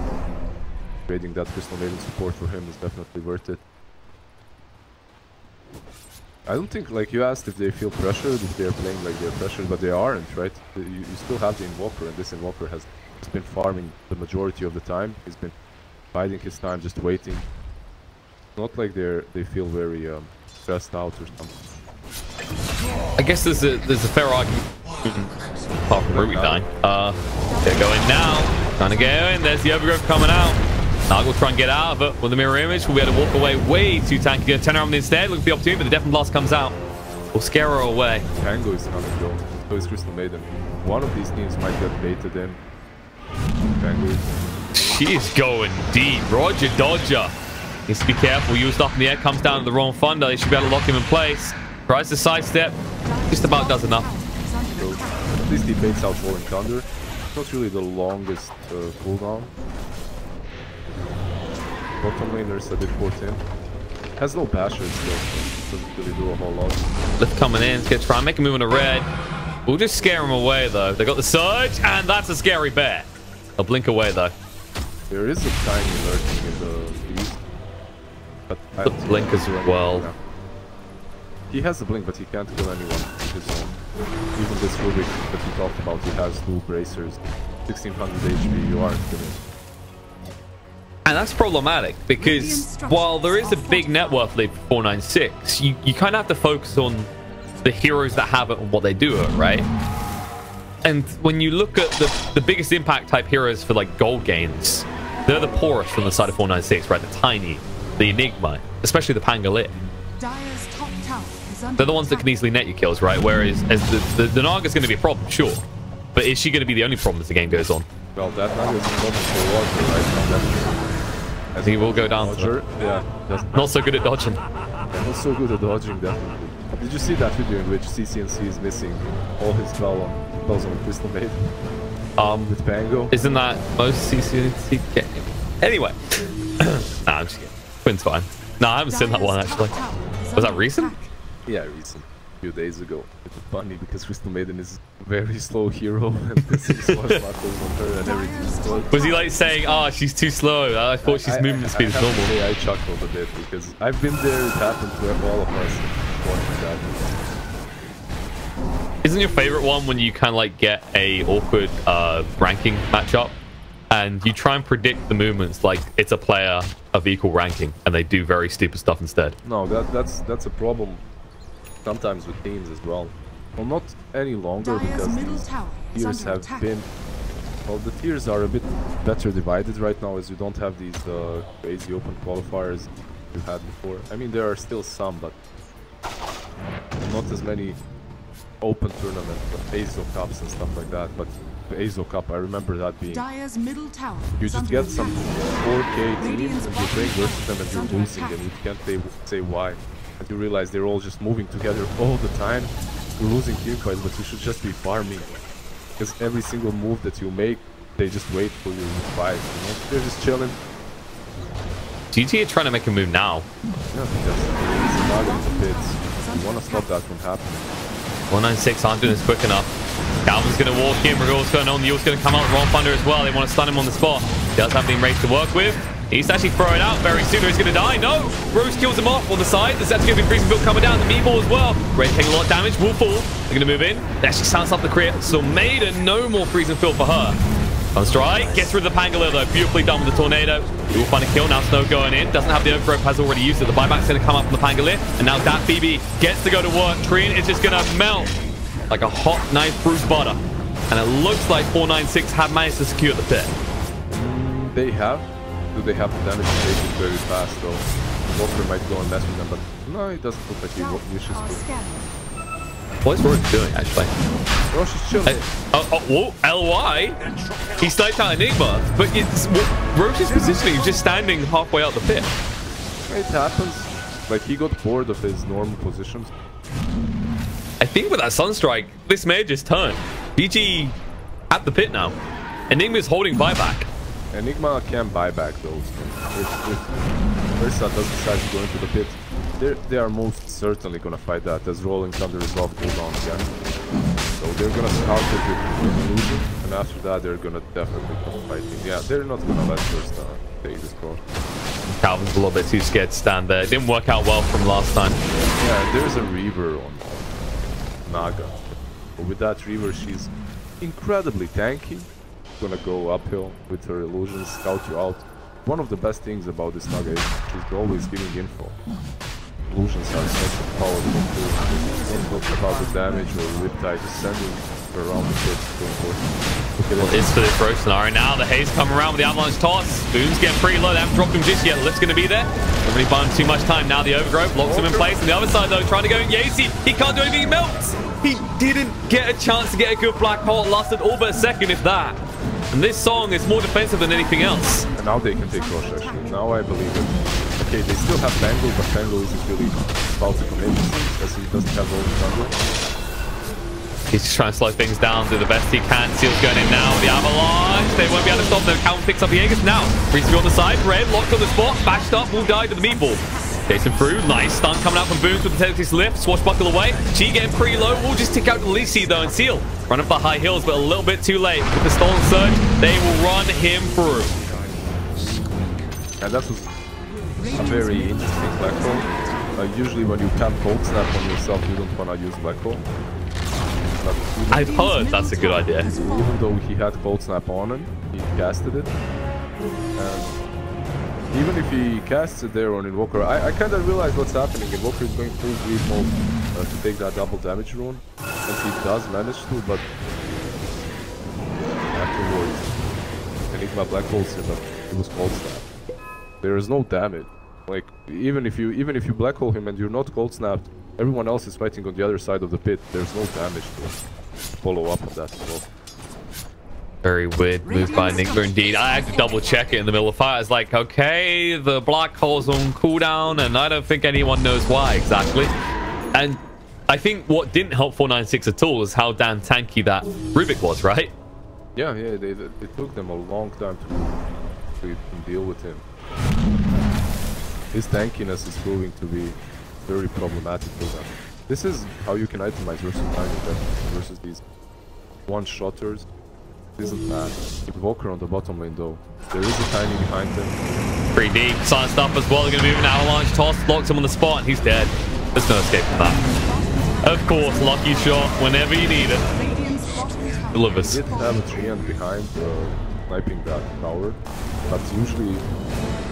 Trading that Crystal Maiden support for him is definitely worth it. I don't think, like you asked if they feel pressured, if they're playing like they're pressured, but they aren't, right? You still have the Invoker, and this Invoker has been farming the majority of the time. He's been biding his time, just waiting. Not like they feel very stressed out or something. I guess there's a fair argument. Apart from Ruby dying. They're going now. Trying to get in. There's the overgrowth coming out. Nag will try and get out of it with the mirror image. We'll be able to walk away way too tanky. Gonna turn around instead. Look for the opportunity, but the Death and Blast comes out. We'll scare her away. Tango is coming though. So is Crystal Maiden. One of these teams might get baited in. Tango. She's going deep. Roger Dodger needs to be careful. Used up in the air, comes down to the wrong thunder. They should be able to lock him in place. Tries to sidestep. Just about does enough. So at least he baits out Falling Thunder. Not really the longest cooldown. Bottom laners a bit 14. Has no bashers still. Doesn't really do a whole lot. Lift coming in. It's gonna try and make a move on the red. We'll just scare him away though. They got the surge, and that's a scary bear. They'll blink away though. There is a tiny lurking in the beast. But The blink as well. Yeah. He has the blink, but he can't kill anyone with his own. Even this Rubik that we talked about, he has 2 bracers, 1600 HP, you aren't killing. And that's problematic because while there is a big net worth lead for 496, you kind of have to focus on the heroes that have it and what they do it, right? And when you look at the biggest impact type heroes for like gold gains, they're the poorest from the side of 496, right? The Tiny, the Enigma, especially the Pangolier. They're the ones that can easily net you kills, right? Whereas as the Naga's going to be a problem, sure. But is she going to be the only problem as the game goes on? Well, that Naga is a problem for Walker right now. I think he will go down. Yeah. Not so good at dodging. Yeah, not so good at dodging, definitely. Did you see that video in which CCNC is missing all his spells on Crystal Maiden? With Pango? Isn't that most CCNC game? Anyway. Nah, I'm just kidding. Quinn's fine. Nah, I haven't seen that one actually. Was that recent? Yeah, recent. A few days ago. It's funny because Crystal Maiden is a very slow hero and this is what matters on her and everything's slow. Was he like saying, oh, she's too slow? I thought she's movement speed is normal. Say I chuckled a bit because I've been there, it happened to all of us watching that. Isn't your favorite one when you kind of like get a awkward ranking matchup and you try and predict the movements like it's a player of equal ranking and they do very stupid stuff instead? No, that's a problem sometimes with teams as well. Well, not any longer because these tiers have been... Well, the tiers are a bit better divided right now as you don't have these crazy open qualifiers you had before. I mean, there are still some, but not as many open tournaments, ASO Cups and stuff like that. But the ASO Cup, I remember that being... You just get some 4K teams and you're playing versus them and you're losing and you can't say why. And you realize they're all just moving together all the time. You're losing team fights, but you should just be farming. Because every single move that you make, they just wait for you to fight. You know? They're just chilling. GT are trying to make a move now. Yeah, because it's not in the pits. You want to stop that from happening. 196 aren't doing this quick enough. Calvin's going to walk in. We're what's going on. The Yule's going to come out wrong thunder as well. They want to stun him on the spot. He does have the race to work with. He's actually throwing out very soon. He's going to die. No! Rose kills him off on the side. There's actually going to be Freezing Build coming down. The meatball as well. Red taking a lot of damage. Will fall. They're going to move in. They actually sounds up the create. So Maiden, no more Freezing Field for her. Sunstrike gets rid of the Pangolier though. Beautifully done with the Tornado. We will find a kill. Now Snow going in. Doesn't have the overgrowth. Has already used it. The buyback's going to come up from the Pangolier. And now that BB gets to go to work. Trian is just going to melt like a hot knife through butter. And it looks like 496 have managed to secure the pit. They have. Do they have the damage to take it very fast though? Walker might go and mess with them, but no, it doesn't look like he wishes to. What is Roche doing actually? Roche is chilling. Whoa, LY? He sniped out Enigma, but Roche's positioning is just standing halfway out the pit. It happens. Like he got bored of his normal positions. I think with that Sunstrike, this may just turn. BG at the pit now. Enigma's holding buyback. Enigma can buy back those. If Ursa does decide to go into the pit, they are most certainly gonna fight that, as rolling thunder resolve cooldown again. So they're gonna scout it with illusion, and after that they're gonna definitely come fighting. Yeah, they're not gonna let Ursa take this court. Calvin's a little bit too scared to stand there. It didn't work out well from last time. Yeah, there's a Reaver on Naga. But with that Reaver, she's incredibly tanky. Gonna go uphill with her illusions, scout you out. One of the best things about this Naga is she's always giving info. Illusions are such a powerful tool. Don't talk about the damage or Riptide, just sending her around the pit is so important. Well, it's for this road scenario. Now the Haze come around with the Avalanche toss. Boom's getting pretty low. They haven't dropped him just yet. Lift's going to be there. Don't really buying too much time. Now the Overgrowth locks him in place. On the other side, though, trying to go in Yacy. He can't do anything. He melts. He didn't get a chance to get a good black hole. It lasted all but a second, if that. And this song is more defensive than anything else. And now they can take Rush, actually. Now I believe it. Okay, they still have Tango, but Tango isn't really about to commit because he doesn't have all the Tango. He's just trying to slow things down, do the best he can. Seal's going in now. The Avalanche. They won't be able to stop them. Calvin picks up the Aegis now. Reese on the side. Red locked on the spot. Bashed up. Will die to the meatball. Chasing through. Nice stun coming out from Booms with the Tentative Lift. Swashbuckle away. She getting pretty low. Will just tick out to Lisi though. And Seal running for the high hills, but a little bit too late. With the stolen surge, they will run him through. And that was a very interesting black hole. Usually when you can cold snap on yourself, you don't want to use black hole. I've heard that's a good idea. Even though he had cold snap on him, he casted it. And even if he casts it there on Invoker, I kind of realize what's happening. Invoker is going full greed mode to take that double damage rune. And he does manage to, but afterwards, Enigma black holes him, but it was cold snap. There is no damage. Like even if you black hole him and you're not cold snapped, everyone else is fighting on the other side of the pit. There's no damage to follow up on that as well. Very weird move by Enigma indeed. I had to double check it in the middle of the fight. I was like, okay, the black hole's on cooldown, and I don't think anyone knows why exactly. And I think what didn't help 496 at all is how damn tanky that Rubik was, right? Yeah, it took them a long time to deal with him. His tankiness is proving to be very problematic for them. This is how you can itemize versus these one-shotters. It isn't bad. Invoker on the bottom lane though. There is a tiny behind him. Pretty deep. Silenced up as well. They're going to move an Avalanche toss. Locks him on the spot and he's dead. There's no escape from that. Of course, lucky shot whenever you need it. Delivers. He did have a treant behind sniping that tower. But usually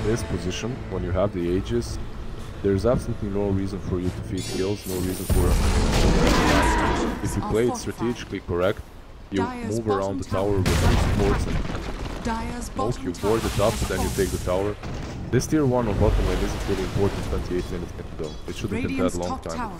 this position, when you have the Aegis, there's absolutely no reason for you to feed kills, no reason for if you play it strategically correct, you move around the tower with supports and smoke, you board it up, then you take the tower. This tier 1 on bottom lane isn't really important 28 minutes though. It should have been that long time.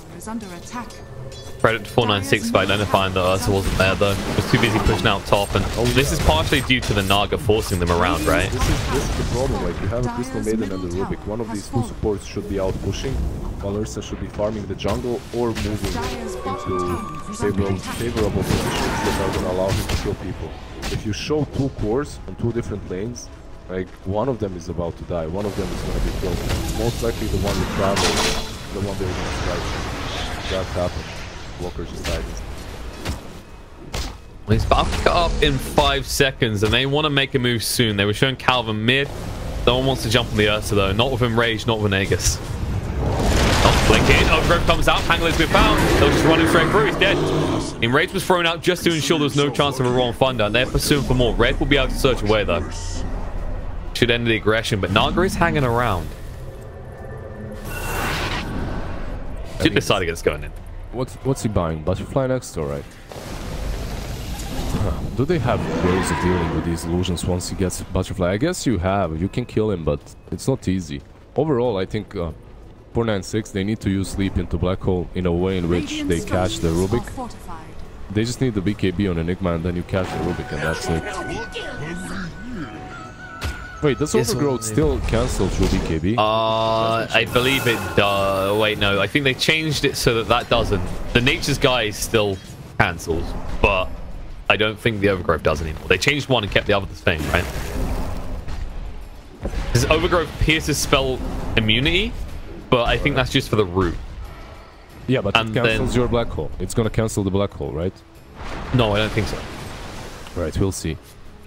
Credit to 496 for identifying that Ursa wasn't there though. He was too busy pushing out top, and this is partially due to the Naga forcing them around, right? This is the problem, like you have a Crystal Maiden and the Rubik. One of these two supports should be out pushing, while Ursa should be farming the jungle or moving into favorable positions that are going to allow him to kill people. If you show two cores on two different lanes, like one of them is about to die, one of them is going to be killed. Most likely the one with travel, the one they're going to strike. That happened. Walker just died. He's about to cut up in 5 seconds, and they want to make a move soon. They were showing Calvin mid. No one wants to jump on the Ursa though. Not with Enrage, not with Aegis. Oh, blinking. Overgrowth comes out. Pangolins been found. They'll just run him straight through. He's dead. Enrage was thrown out just to ensure there's no chance of a Raw Thunder, and they're pursuing for more. Red will be able to search away though. Should end the aggression, but Naga is hanging around. Should decide against going in. What's he buying? Butterfly next, alright. Do they have ways of dealing with these illusions once he gets Butterfly? I guess you have. You can kill him, but it's not easy. Overall, I think 496, they need to use Sleep into Black Hole in a way in which they catch the Rubik. They just need the BKB on Enigma and then you catch the Rubik and that's it. Wait, does Overgrowth still cancel through BKB? I believe it does. Wait, no. I think they changed it so that doesn't. The Nature's Guy still cancels, but I don't think the Overgrowth does anymore. They changed one and kept the other the same, right? His overgrowth pierces spell immunity, but I think that's just for the root. Yeah, but it cancels your black hole. It's gonna cancel the black hole, right? No, I don't think so. Right, we'll see.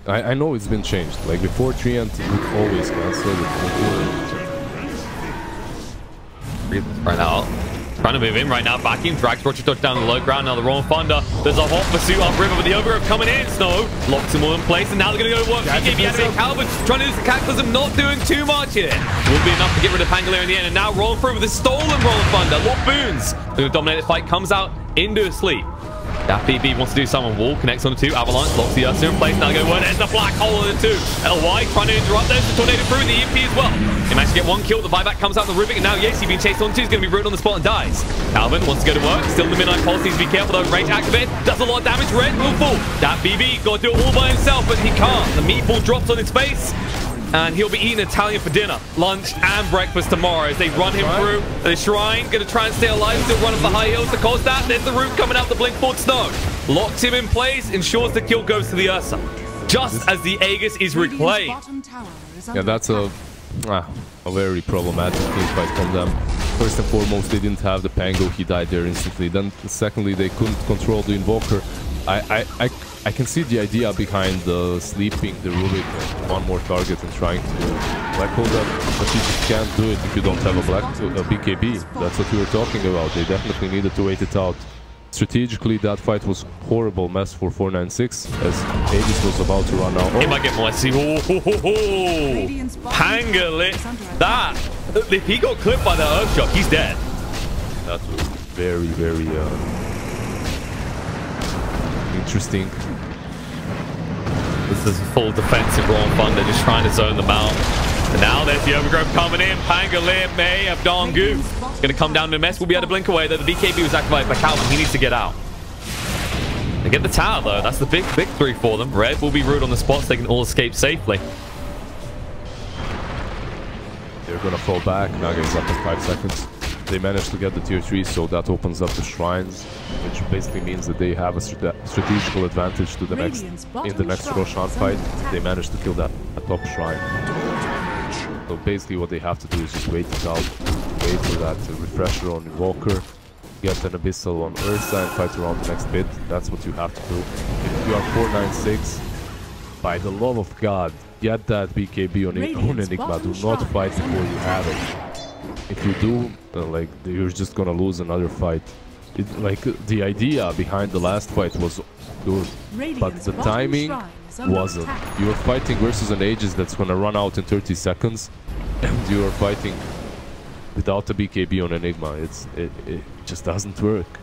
I know it's been changed. Like before, Treant would always cancel it. Right now. Trying to move in right now. Backing. Drags Roger Dodge down the low ground. Now the Rolling Thunder. There's a hot pursuit upriver, but the overgrowth coming in. Snow locks him all in place, and now they're going to go to work. BKB animate Calvin trying to use the Cataclysm, not doing too much here. Will be enough to get rid of Pangolier in the end, and now rolling through with a stolen Rolling Thunder. Lord Boons, the dominated fight, comes out into a sleep. That BB wants to do summon wall, connects on the 2, Avalanche, locks the Ursa in place, now go there's the black hole in the 2. LY trying to interrupt those, the tornado through the EMP as well. He managed to get one kill, the buyback comes out the Rubik, and now Yasi being chased on 2 is going to be ruined on the spot and dies. Calvin wants to go to work, still in the midnight pulse, needs to be careful though, range activate, does a lot of damage, Red will fall. That BB got to do it all by himself, but he can't. The meatball drops on his face. And he'll be eating Italian for dinner, lunch, and breakfast tomorrow as they run him through the shrine. Going to try and stay alive, still run up the high hills to cause that. There's the root coming out the Blinkboard Snow. Locks him in place, ensures the kill goes to the Ursa. Just as the Aegis is reclaimed. Yeah, that's a very problematic team fight from them. First and foremost, they didn't have the Pango. He died there instantly. Then, secondly, they couldn't control the Invoker. I can see the idea behind sleeping the Rubik one more target and trying to black hole them, but you just can't do it if you don't have a BKB. That's what we were talking about. They definitely needed to wait it out. Strategically, that fight was horrible mess for 496 as Aegis was about to run out. He might get Moessy. Pangolier. That. If he got clipped by the Earthshock, he's dead. That was very, very interesting. This is a full defensive Rolling Thunder, just trying to zone them out. And now there's the overgrowth coming in. Pangolier may have done good. Going to come down to a mess. We'll be able to blink away. Though the BKB was activated by Calvin. He needs to get out. They get the tower though. That's the big victory for them. Red will be rude on the spot so they can all escape safely. They're going to fall back. Naga is up in 5 seconds. They managed to get the tier 3, so that opens up the shrines, which basically means that they have a strategical advantage to the next in the next Roshan fight. They managed to kill that top shrine. So basically what they have to do is just wait it out, wait for that refresher on Invoker, get an Abyssal on Ursa and fight around the next bit. That's what you have to do. If you are 496, by the love of God, get that BKB on Enigma. Do not fight before you have it. If you do, like, you're just gonna lose another fight. The idea behind the last fight was good, but the timing wasn't. You're fighting versus an Aegis that's gonna run out in 30 seconds, and you're fighting without a BKB on Enigma. It just doesn't work.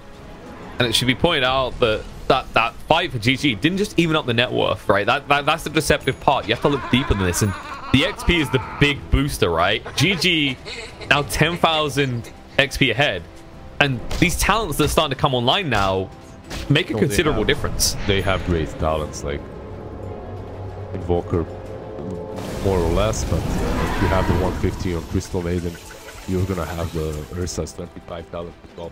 And it should be pointed out that that fight for GG didn't just even up the net worth, right? That's the deceptive part. You have to look deeper than this, and the XP is the big booster, right? GG now 10,000 XP ahead, and these talents that are starting to come online now make a considerable difference. They have great talents, like Invoker, more or less, but if you have the 150 on Crystal Maiden, you're gonna have the Ursa's 25,000 top.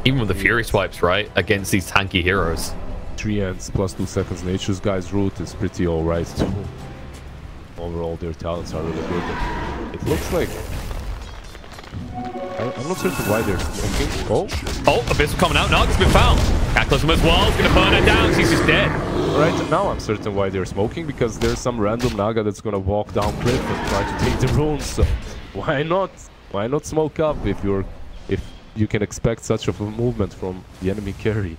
Even with the Fury swipes, right, against these tanky heroes. 3 ends plus 2 seconds. Nature's Guy's route is pretty alright too. Overall, their talents are really good. It looks like... I'm not certain why they're smoking. Oh, Abyssal coming out. Naga's been found. Cataclysm as well. It's going to burn her down. She's just dead. Right, now I'm certain why they're smoking, because there's some random Naga that's going to walk down cliff and try to take the runes. So why not? Why not smoke up if you can expect such of a movement from the enemy carry?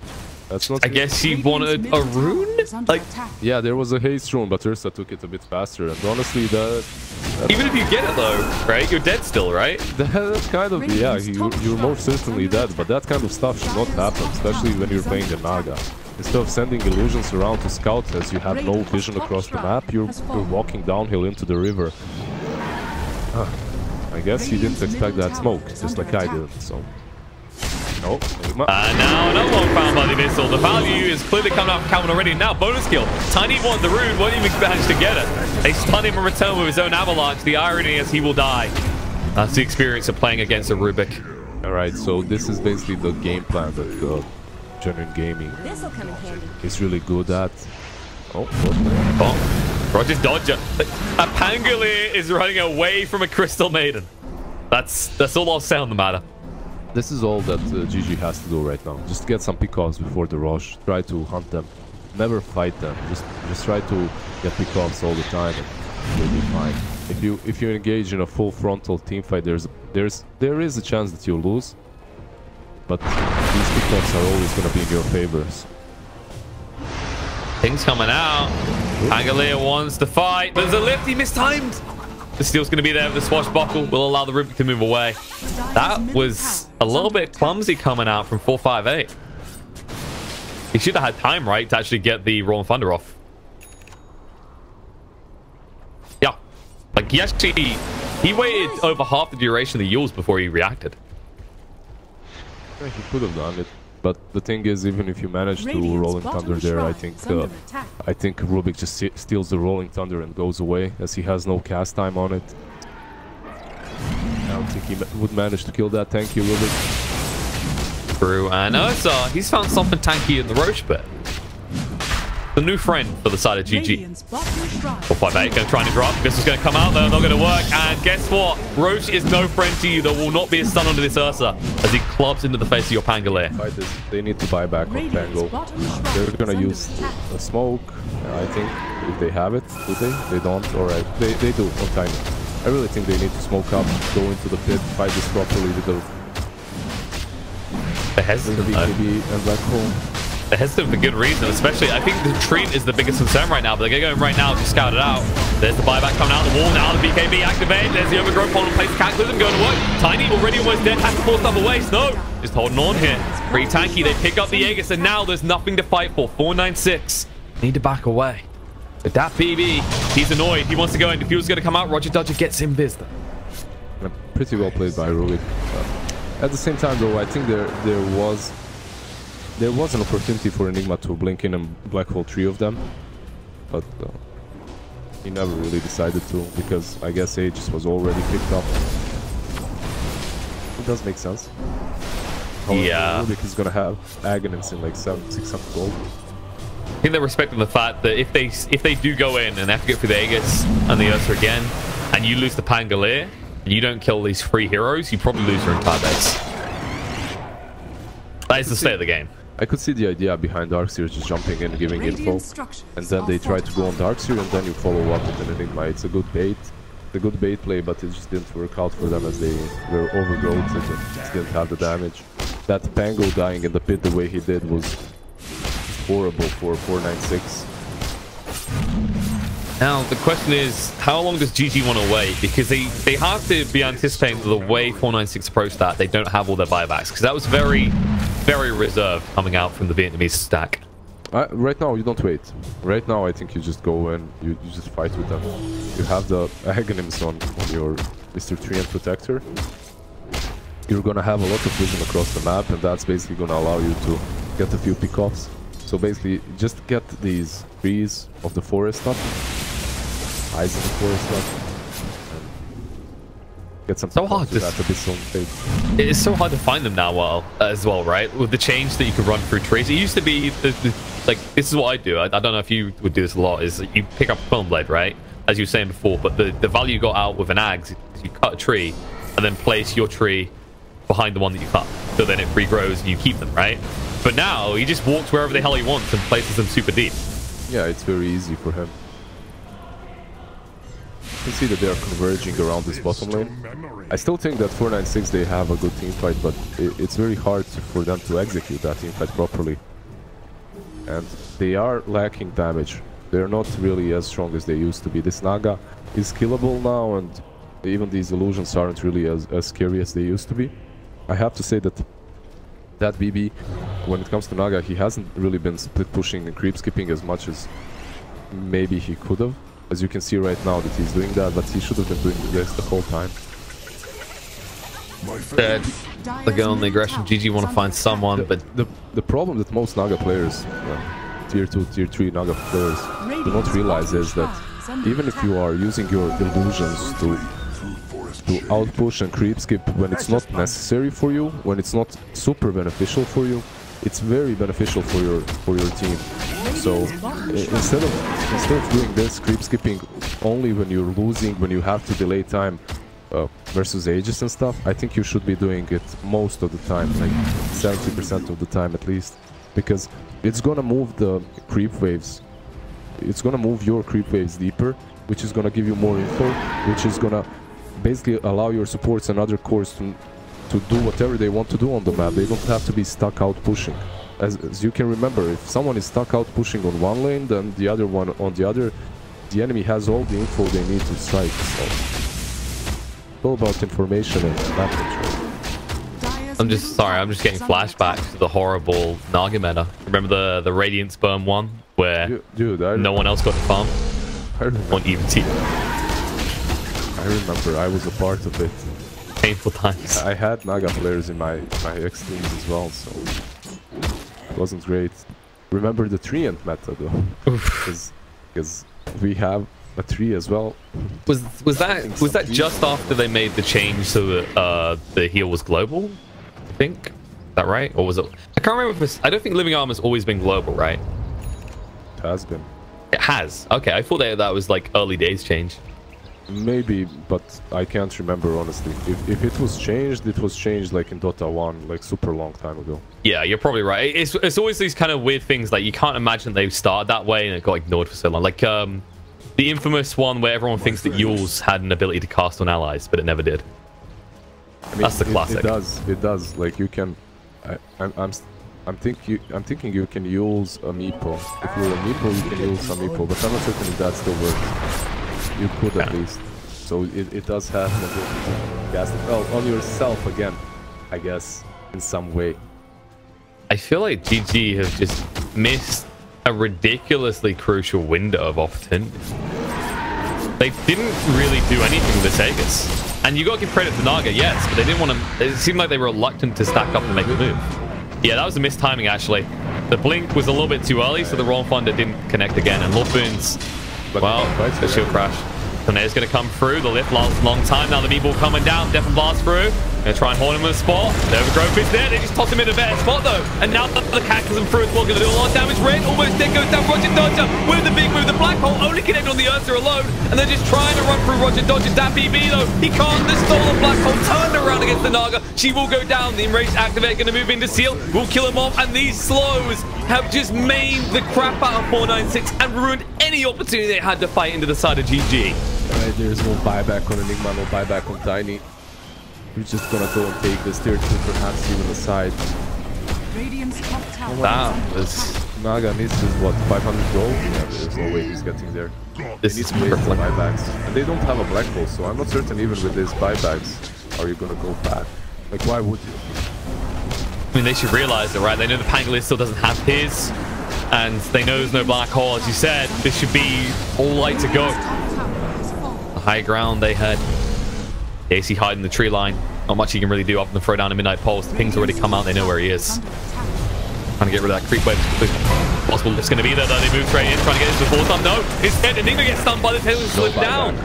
That's not. I guess she wanted a rune? Like, yeah, there was a haste rune, but Ursa took it a bit faster. And honestly, even if you get it though, right? You're dead still, right? That kind of, yeah, you're most certainly dead. But that kind of stuff should not happen, especially when you're playing the Naga. Instead of sending illusions around to scout as you have no vision across the map, you're walking downhill into the river. I guess he didn't expect that smoke, just like I did, so... Oh, now another one found by the Abyssal. The value is clearly coming out from Calvin already. Now bonus kill. Tiny won the rune, won't even manage to get it. They stun him in return with his own avalanche. The irony is he will die. That's the experience of playing against a Rubik. Alright, so this is basically the game plan that Genuine Gaming is really good at. Oh, Roger's dodger. A Pangolier is running away from a Crystal Maiden. That's all I'll say on the matter. This is all that GG has to do right now. Just get some pickoffs before the rush. Try to hunt them. Never fight them. Just try to get pickoffs all the time, and you'll be fine. If you engage in a full frontal team fight, there is a chance that you'll lose. But these pickoffs are always going to be in your favors. Things coming out. Pangolier wants to fight. There's a lift. He mistimed. The steel's going to be there with the swashbuckle. Will allow the Rubik to move away. That was a little bit clumsy coming out from 458. He should have had time, right, to actually get the Rolling Thunder off. Yeah. Like, he waited over half the duration of the Yules before he reacted. Yeah, he could have done it. But the thing is, even if you manage to Rolling Thunder there, I think Rubik just steals the Rolling Thunder and goes away, as he has no cast time on it. I don't think he would manage to kill that. Thank you, Rubik. True, and Ursa, he's found something tanky in the Roche bit. The new friend for the side of GG. 458 going to try and drop. This is going to come out though, not going to work. And guess what? Roche is no friend to you. There will not be a stun under this Ursa as he clubs into the face of your Pangolier. They need to buy back on Pango. They're going to use a smoke, I think, if they have it. Do they? They don't? Alright. They do on timing. I really think they need to smoke up, go into the pit, fight this properly with the... They're hesitant though. And back home. They're hesitant for good reason, especially I think the treat is the biggest concern right now, but they're going to go right now to scout it out. There's the buyback coming out of the wall now, the BKB activate. There's the overgrowth on place Cataclysm going to work. Tiny already almost dead, has to pull stuff away. Snow just holding on here. Pretty tanky, they pick up the Aegis and now there's nothing to fight for. 496 need to back away. But that BB, he's annoyed. He wants to go in. Diffuser's going to come out. Roger Dodger gets him biz though. Pretty well played by Rubik. At the same time though, I think there was an opportunity for Enigma to blink in and black hole 3 of them, but he never really decided to, because I guess Aegis was already picked up. It does make sense. However, yeah. Rubik is gonna have Aghanim's in like 600 gold. I think they're respecting the fact that if they do go in and have to get through the Aegis and the Ursa again, and you lose the Pangolier, and you don't kill these 3 heroes, you probably lose your entire base. That is the state of the game. I could see the idea behind Darkseer just jumping in, giving info, and then they try to go on Darkseer, and then you follow up with an Enigma. It's a good bait. A good bait play, but it just didn't work out for them as they were overgrowth and just didn't have the damage. That Pango dying in the pit the way he did was horrible for 496. Now, the question is, how long does GG want to wait? Because they have to be anticipating the way 496 approached that, they don't have all their buybacks. Because that was very, very reserved coming out from the Vietnamese stack. Right now, you don't wait. Right now, I think you just go and you just fight with them. You have the Aghanims on your Mr. Treant Protector. You're going to have a lot of vision across the map, and that's basically going to allow you to get a few pickoffs. So basically, just get these trees of the forest up. Eyes in the forest up. And get some so hard to that abyssal fate. It's so hard to find them now as well, right? With the change that you could run through trees. It used to be like, this is what I do. I don't know if you would do this a lot, is you pick up a Quillen Blade, right? As you were saying before, but the value you got out with an Ags is you cut a tree and then place your tree behind the one that you cut. So then it regrows and you keep them, right? But now he just walks wherever the hell he wants and places them super deep. Yeah, it's very easy for him. You can see that they are converging around this bottom lane. I still think that 496 they have a good team fight, but it's very hard for them to execute that team fight properly. And they are lacking damage. They're not really as strong as they used to be. This Naga is killable now, and even these illusions aren't really as scary as they used to be. I have to say that BB, when it comes to Naga, he hasn't really been split pushing and creep skipping as much as maybe he could have. As you can see right now that he's doing that, but he should have been doing this the whole time. The girl on the aggression, GG want to find someone, but the problem that most Naga players, tier 2, tier 3 Naga players, do not realize is that even if you are using your illusions to outpush and creep skip when it's not necessary for you, when it's not super beneficial for you, it's very beneficial for your team. So instead of doing this, creep skipping only when you're losing, when you have to delay time versus Aegis and stuff, I think you should be doing it most of the time, like 70% of the time at least, because it's gonna move the creep waves. It's gonna move your creep waves deeper, which is gonna give you more info, which is gonna basically allow your supports and other cores to do whatever they want to do on the map. They don't have to be stuck out pushing. As you can remember, if someone is stuck out pushing on one lane, then the other one on the other, the enemy has all the info they need to strike. So it's all about information and map control. I'm just getting flashbacks to the horrible Naga meta. Remember the Radiant Sperm one where dude, no one else got to farm on even team. I remember, I was a part of it. Painful times. I had Naga players in my X teams as well, so it wasn't great. Remember the Treant meta though, because we have a tree as well. Was that just after they made the change so that the heal was global? I think. Is that right? Or was it? I can't remember. I don't think Living Armor's always been global, right? It has been. It has. Okay, I thought that was like early days change. Maybe, but I can't remember honestly. If it was changed like in Dota 1, like super long time ago. Yeah, you're probably right. It's always these kind of weird things like you can't imagine they've started that way and it got ignored for so long. Like the infamous one where everyone thinks that Yule's had an ability to cast on allies, but it never did. I mean, that's the classic. It does. Like you can. I'm thinking you can use a meepo. If you're a meepo, you can use a meepo, but I'm not certain if that still works. You could at least. So it does have an ability to cast it. Well, on yourself again, I guess, in some way. I feel like GG have just missed a ridiculously crucial window of opportunity. They didn't really do anything with Aegis. And you got to give credit to Naga, yes, but they didn't want to... It seemed like they were reluctant to stack up and make a move. Yeah, that was a missed timing, actually. The blink was a little bit too early, so the Roll Thunder didn't connect again. And Lord Boons... Well, the shield crash. Tornado's going to come through. The lift lasts a long time. Now the meatball coming down. Death and blast through. Going to try and hold him in a spot. The overgrowth is there. They just toss him in a better spot, though. And now the cataclysm through as well. Going to do a lot of damage. Red almost dead. Goes down Roger Dodger with the big move. The black hole only connected on the Ursa alone. And they're just trying to run through Roger Dodger. That BB, though. He can't. The stolen black hole turned around against the Naga. She will go down. The Enraged Activate going to move into Seal. Will kill him off. And these slows have just maimed the crap out of 496 and ruined any opportunity they had to fight into the side of GG. Alright, there's no buyback on Enigma, no buyback on Tiny. We're just gonna go and take this tier 2, perhaps even aside. That was... Naga needs his, what, 500 gold? Yeah, there's no way he's getting there. This is buybacks. And they don't have a black hole, so I'm not certain even with these buybacks, are you gonna go back? Like, why would you? I mean, they should realize it, right? They know the Pangolin still doesn't have his, and they know there's no black hole. As you said, this should be all light to go. The high ground they had. AC hiding the tree line. Not much he can really do other than throw down a midnight pulse. The ping's already come out. They know where he is. Trying to get rid of that creep wave as quickly as possible. It's going to be there, though. They move straight in, trying to get into the fourth time. No, it's dead. Enigma gets stunned by the tail and slipped down.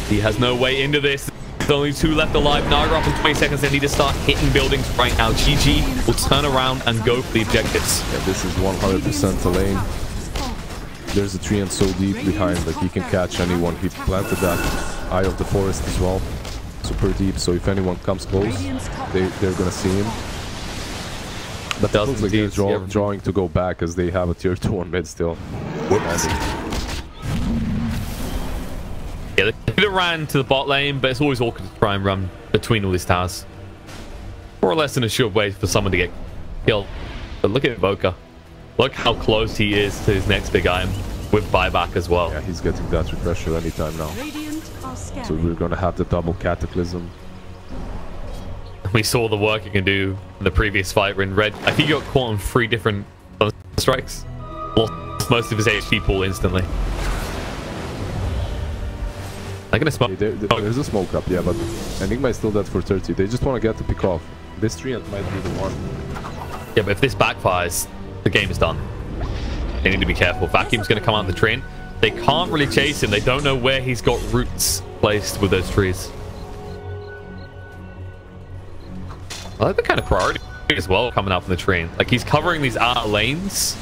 He has no way into this. There's only 2 left alive. Naga up in 20 seconds. They need to start hitting buildings right now. GG will turn around and go for the objectives. Yeah, this is 100% a lane. There's a Treant so deep behind that he can catch anyone. He planted that Eye of the Forest as well. Super deep, so if anyone comes close, they're gonna see him. But it looks like they're drawing to go back as they have a tier 2 on mid still. Whoops. Yeah, they could have ran to the bot lane, but it's always awkward to try and run between all these towers. More or less in a short way for someone to get killed. But look at Evoker. Look how close he is to his next big item with buyback as well. Yeah, he's getting that refresher anytime now. So we're gonna have the double cataclysm. We saw the work he can do in the previous fight in red. I think he got caught on 3 different strikes. Lost most of his HP pool instantly. They're gonna smoke. There's a smoke up, yeah, but Enigma is still dead for 30. They just want to get the pick off. This Treant might be the one. Yeah, but if this backfires, the game is done. They need to be careful. Vacuum's gonna come out of the train. They can't really chase him. They don't know where he's got roots placed with those trees. I like the kind of priority as well coming out from the train. Like, he's covering these outer lanes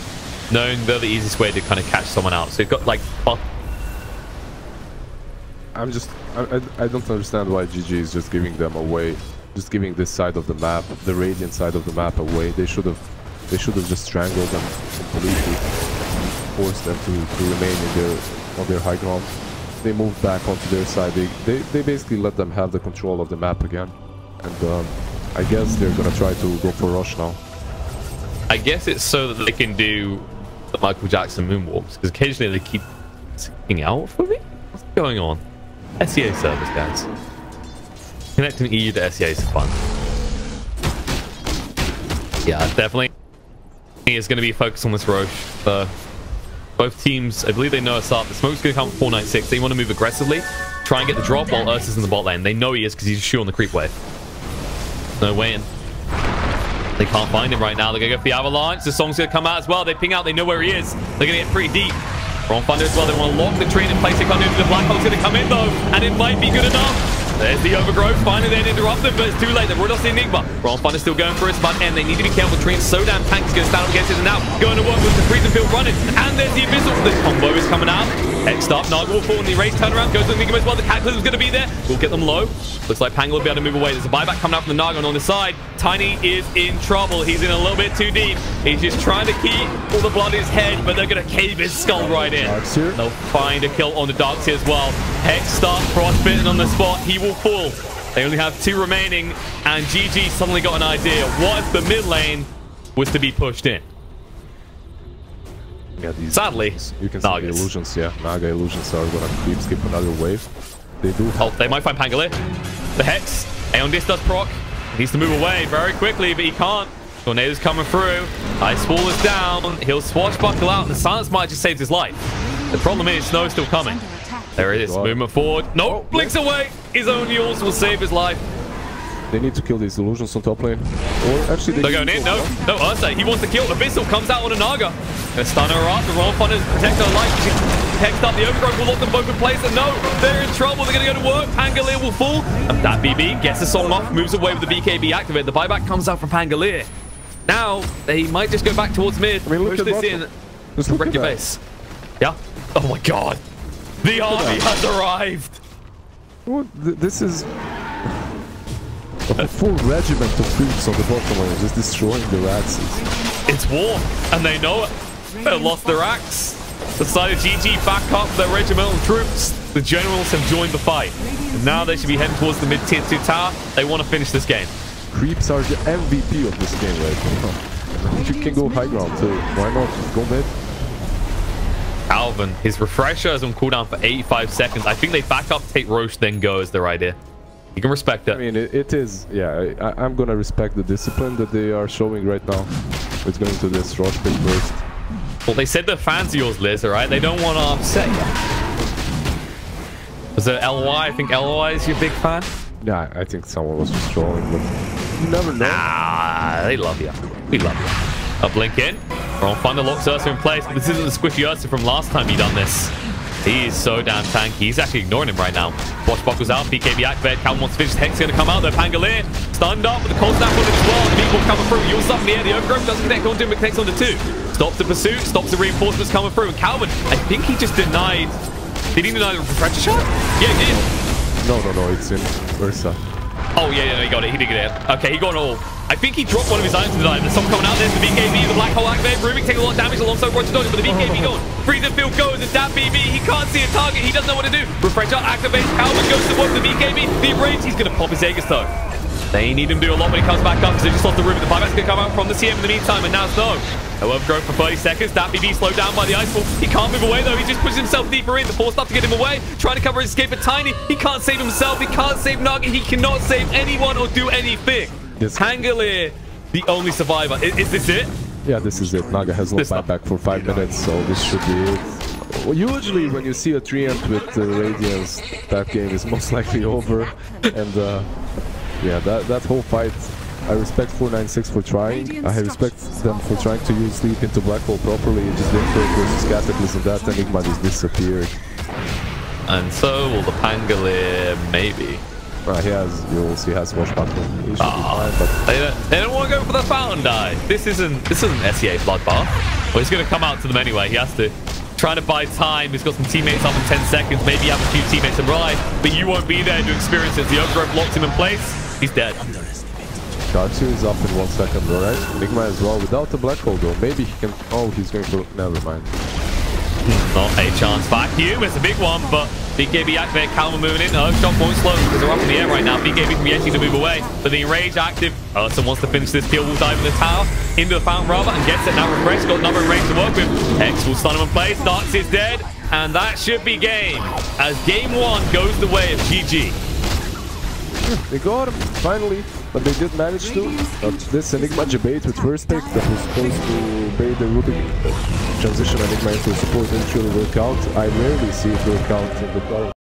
knowing they're the easiest way to kind of catch someone out. So you've got like... I don't understand why GG is just giving them away. Just giving this side of the map, the Radiant side of the map away. They should have just strangled them completely. Forced them to remain on their high ground. They moved back onto their side. They basically let them have the control of the map again. And I guess they're gonna try to go for rush now. I guess it's so that they can do the Michael Jackson moonwalks, because occasionally they keep sticking out for me. What's going on? SEA service, guys. Connecting EU to SEA is fun. Yeah, definitely. It's going to be focused on this Roche. Both teams, I believe they know us up. The smoke's going to come from 496. They want to move aggressively, try and get the drop while Ursa's in the bot lane. They know he is because he's just shooting on the creep wave. No way in. They can't find him right now. They're going to go for the avalanche. The song's going to come out as well. They ping out. They know where he is. They're going to get pretty deep. Wrong Thunder as well. They want to lock the train in place. They can't do it. The Black Hole's going to come in though, and it might be good enough. There's the overgrowth. Finally, they interrupt them, but it's too late. They've already lost the Enigma. Wrong Thunder still going for it. It's about to end. They need to be careful. The train's so damn tanky. He's going to stand up against it and now going to work with the freezing field running. And there's the Abyssal. The combo is coming out. Hexed up. Naga will fall in the race. Turnaround goes to the Enigma as well. The Cataclysm's going to be there. We'll get them low. Looks like Pang will be able to move away. There's a buyback coming out from the Naga, and on the side, Tiny is in trouble. He's in a little bit too deep. He's just trying to keep all the blood in his head, but they're going to cave his skull right in. They'll find a kill on the Darkseer as well. Hexed up. Frostbitten on the spot. He will fall. They only have 2 remaining, and GG suddenly got an idea. What if the mid lane was to be pushed in? Yeah, sadly, you can see the illusions. Yeah, Naga illusions are gonna keep skip another wave. They do. Oh, they might find Pangolier. The Hex. Aeon does proc. He needs to move away very quickly, but he can't. Tornado's coming through. Ice Wall is down. He'll swashbuckle out, and the silence might just save his life. The problem is, Snow's still coming. There it is. Movement forward. Nope. Blinks away. His own Yules will save his life. They need to kill these illusions on top lane. Or actually, they're going in. No, Ursa. He wants to kill. Abyssal comes out on a Naga. Gonna stun her up. The Royal Thunder protect her life. She hext up. The Overgrowth will lock them both in place. And no, they're in trouble. They're gonna go to work. Pangolier will fall. And that BB gets the song off. Moves away with the BKB activate. The buyback comes out from Pangolier. Now they might just go back towards mid. Push this in. Wreck your base. Yeah. Oh my god. The army has arrived. What? This is a full regiment of creeps on the bottom lane, just destroying the axes. It's war, and they know it. They lost their axe. Decided GG back up their regimental troops. The generals have joined the fight. And now they should be heading towards the mid-tier 2 tower. They want to finish this game. Creeps are the MVP of this game right now. You can go high ground too. Why not? Just go mid. Calvin, his refresher is on cooldown for 85 seconds. I think they back up, take Roche, then go is their idea. You can respect it. I mean, it is, yeah, I'm gonna respect the discipline that they are showing right now. It's going to this Roche pick first. Well, they said they're fans of yours, Liz, alright? They don't want to upset you. Was it LY? I think LY is your big fan? Yeah, I think someone was just trolling, but you never know. Nah, they love you. We love you. A blink in. Wrong Thunder locks Ursa in place, but this isn't the squishy Ursa from last time he done this. He is so damn tanky. He's actually ignoring him right now. Watch buckles out. BKB activate. Calvin wants to finish. Hex going to come out there. Pangolier stunned up with the cold snap on it as well. The beat will come through. Yule's up in the air. The overgrowth doesn't connect onto him, but connects onto 2. Stops the pursuit. Stops the reinforcements coming through. And Calvin, I think he just denied. Did he deny the refresher shot? Yeah, he did. No, it's in Ursa. Oh, yeah, he got it. He did get it. Okay, he got it all. I think he dropped one of his items to die. There's someone coming out there. The BKB, the Black Hole activate. Rubik taking a lot of damage alongside Roger Dodge, but the BKB gone. Freezing field goes, and that BB, he can't see a target. He doesn't know what to do. Refresher activates. Calvin goes to work the BKB. The range, he's going to pop his Aegis though. They need him to do a lot when he comes back up because they just lost the Rubik. The buyback's going to come out from the CM in the meantime, and now Snow. However, growth for 30 seconds. That BB slowed down by the Ice Wall. He can't move away though. He just pushes himself deeper in. The force stuff to get him away. Trying to cover his escape, but Tiny, he can't save himself. He can't save Naga. He cannot save anyone or do anything. Pangolier, the only survivor. Is this it? Yeah, this is it. Naga has no buyback for 5 minutes, so this should be it. Well, usually when you see a treant with Radiance, that game is most likely over. And yeah, that whole fight, I respect 496 for trying. I respect them for trying to use Sleep into Black Hole properly. It just didn't work versus Cataclysm. That Enigma just disappeared. And so will the Pangolier, maybe. He has Washbuckle. He should be fine, but they don't want to go for the Fountain Die. This isn't SEA Bloodbath. Well, he's going to come out to them anyway. He has to. Trying to buy time. He's got some teammates up in 10 seconds. Maybe have a few teammates arrive, but you won't be there to experience it. The overgrowth locked him in place. He's dead. Darcy is up in 1 second, alright? Enigma as well, without the black hole though. Maybe he can... Oh, he's going to... Never mind. Not a chance. Vacuum. It's a big one, but BKB activate. Calma moving in. Shot won't slow because they're up in the air right now. BKB from Yeti to move away, but the enrage active. Ursa wants to finish this kill. Will dive in the tower into the fountain rather and gets it. Now refresh. Got another range to work with. Hex will stun him in place. Darts is dead, and that should be game. As game 1 goes the way of GG. They got him finally, but they did manage to. This Enigma debate with first pick that was supposed to bait the Rubik transition Enigma into support didn't really work out. I rarely see it work out in the tournament.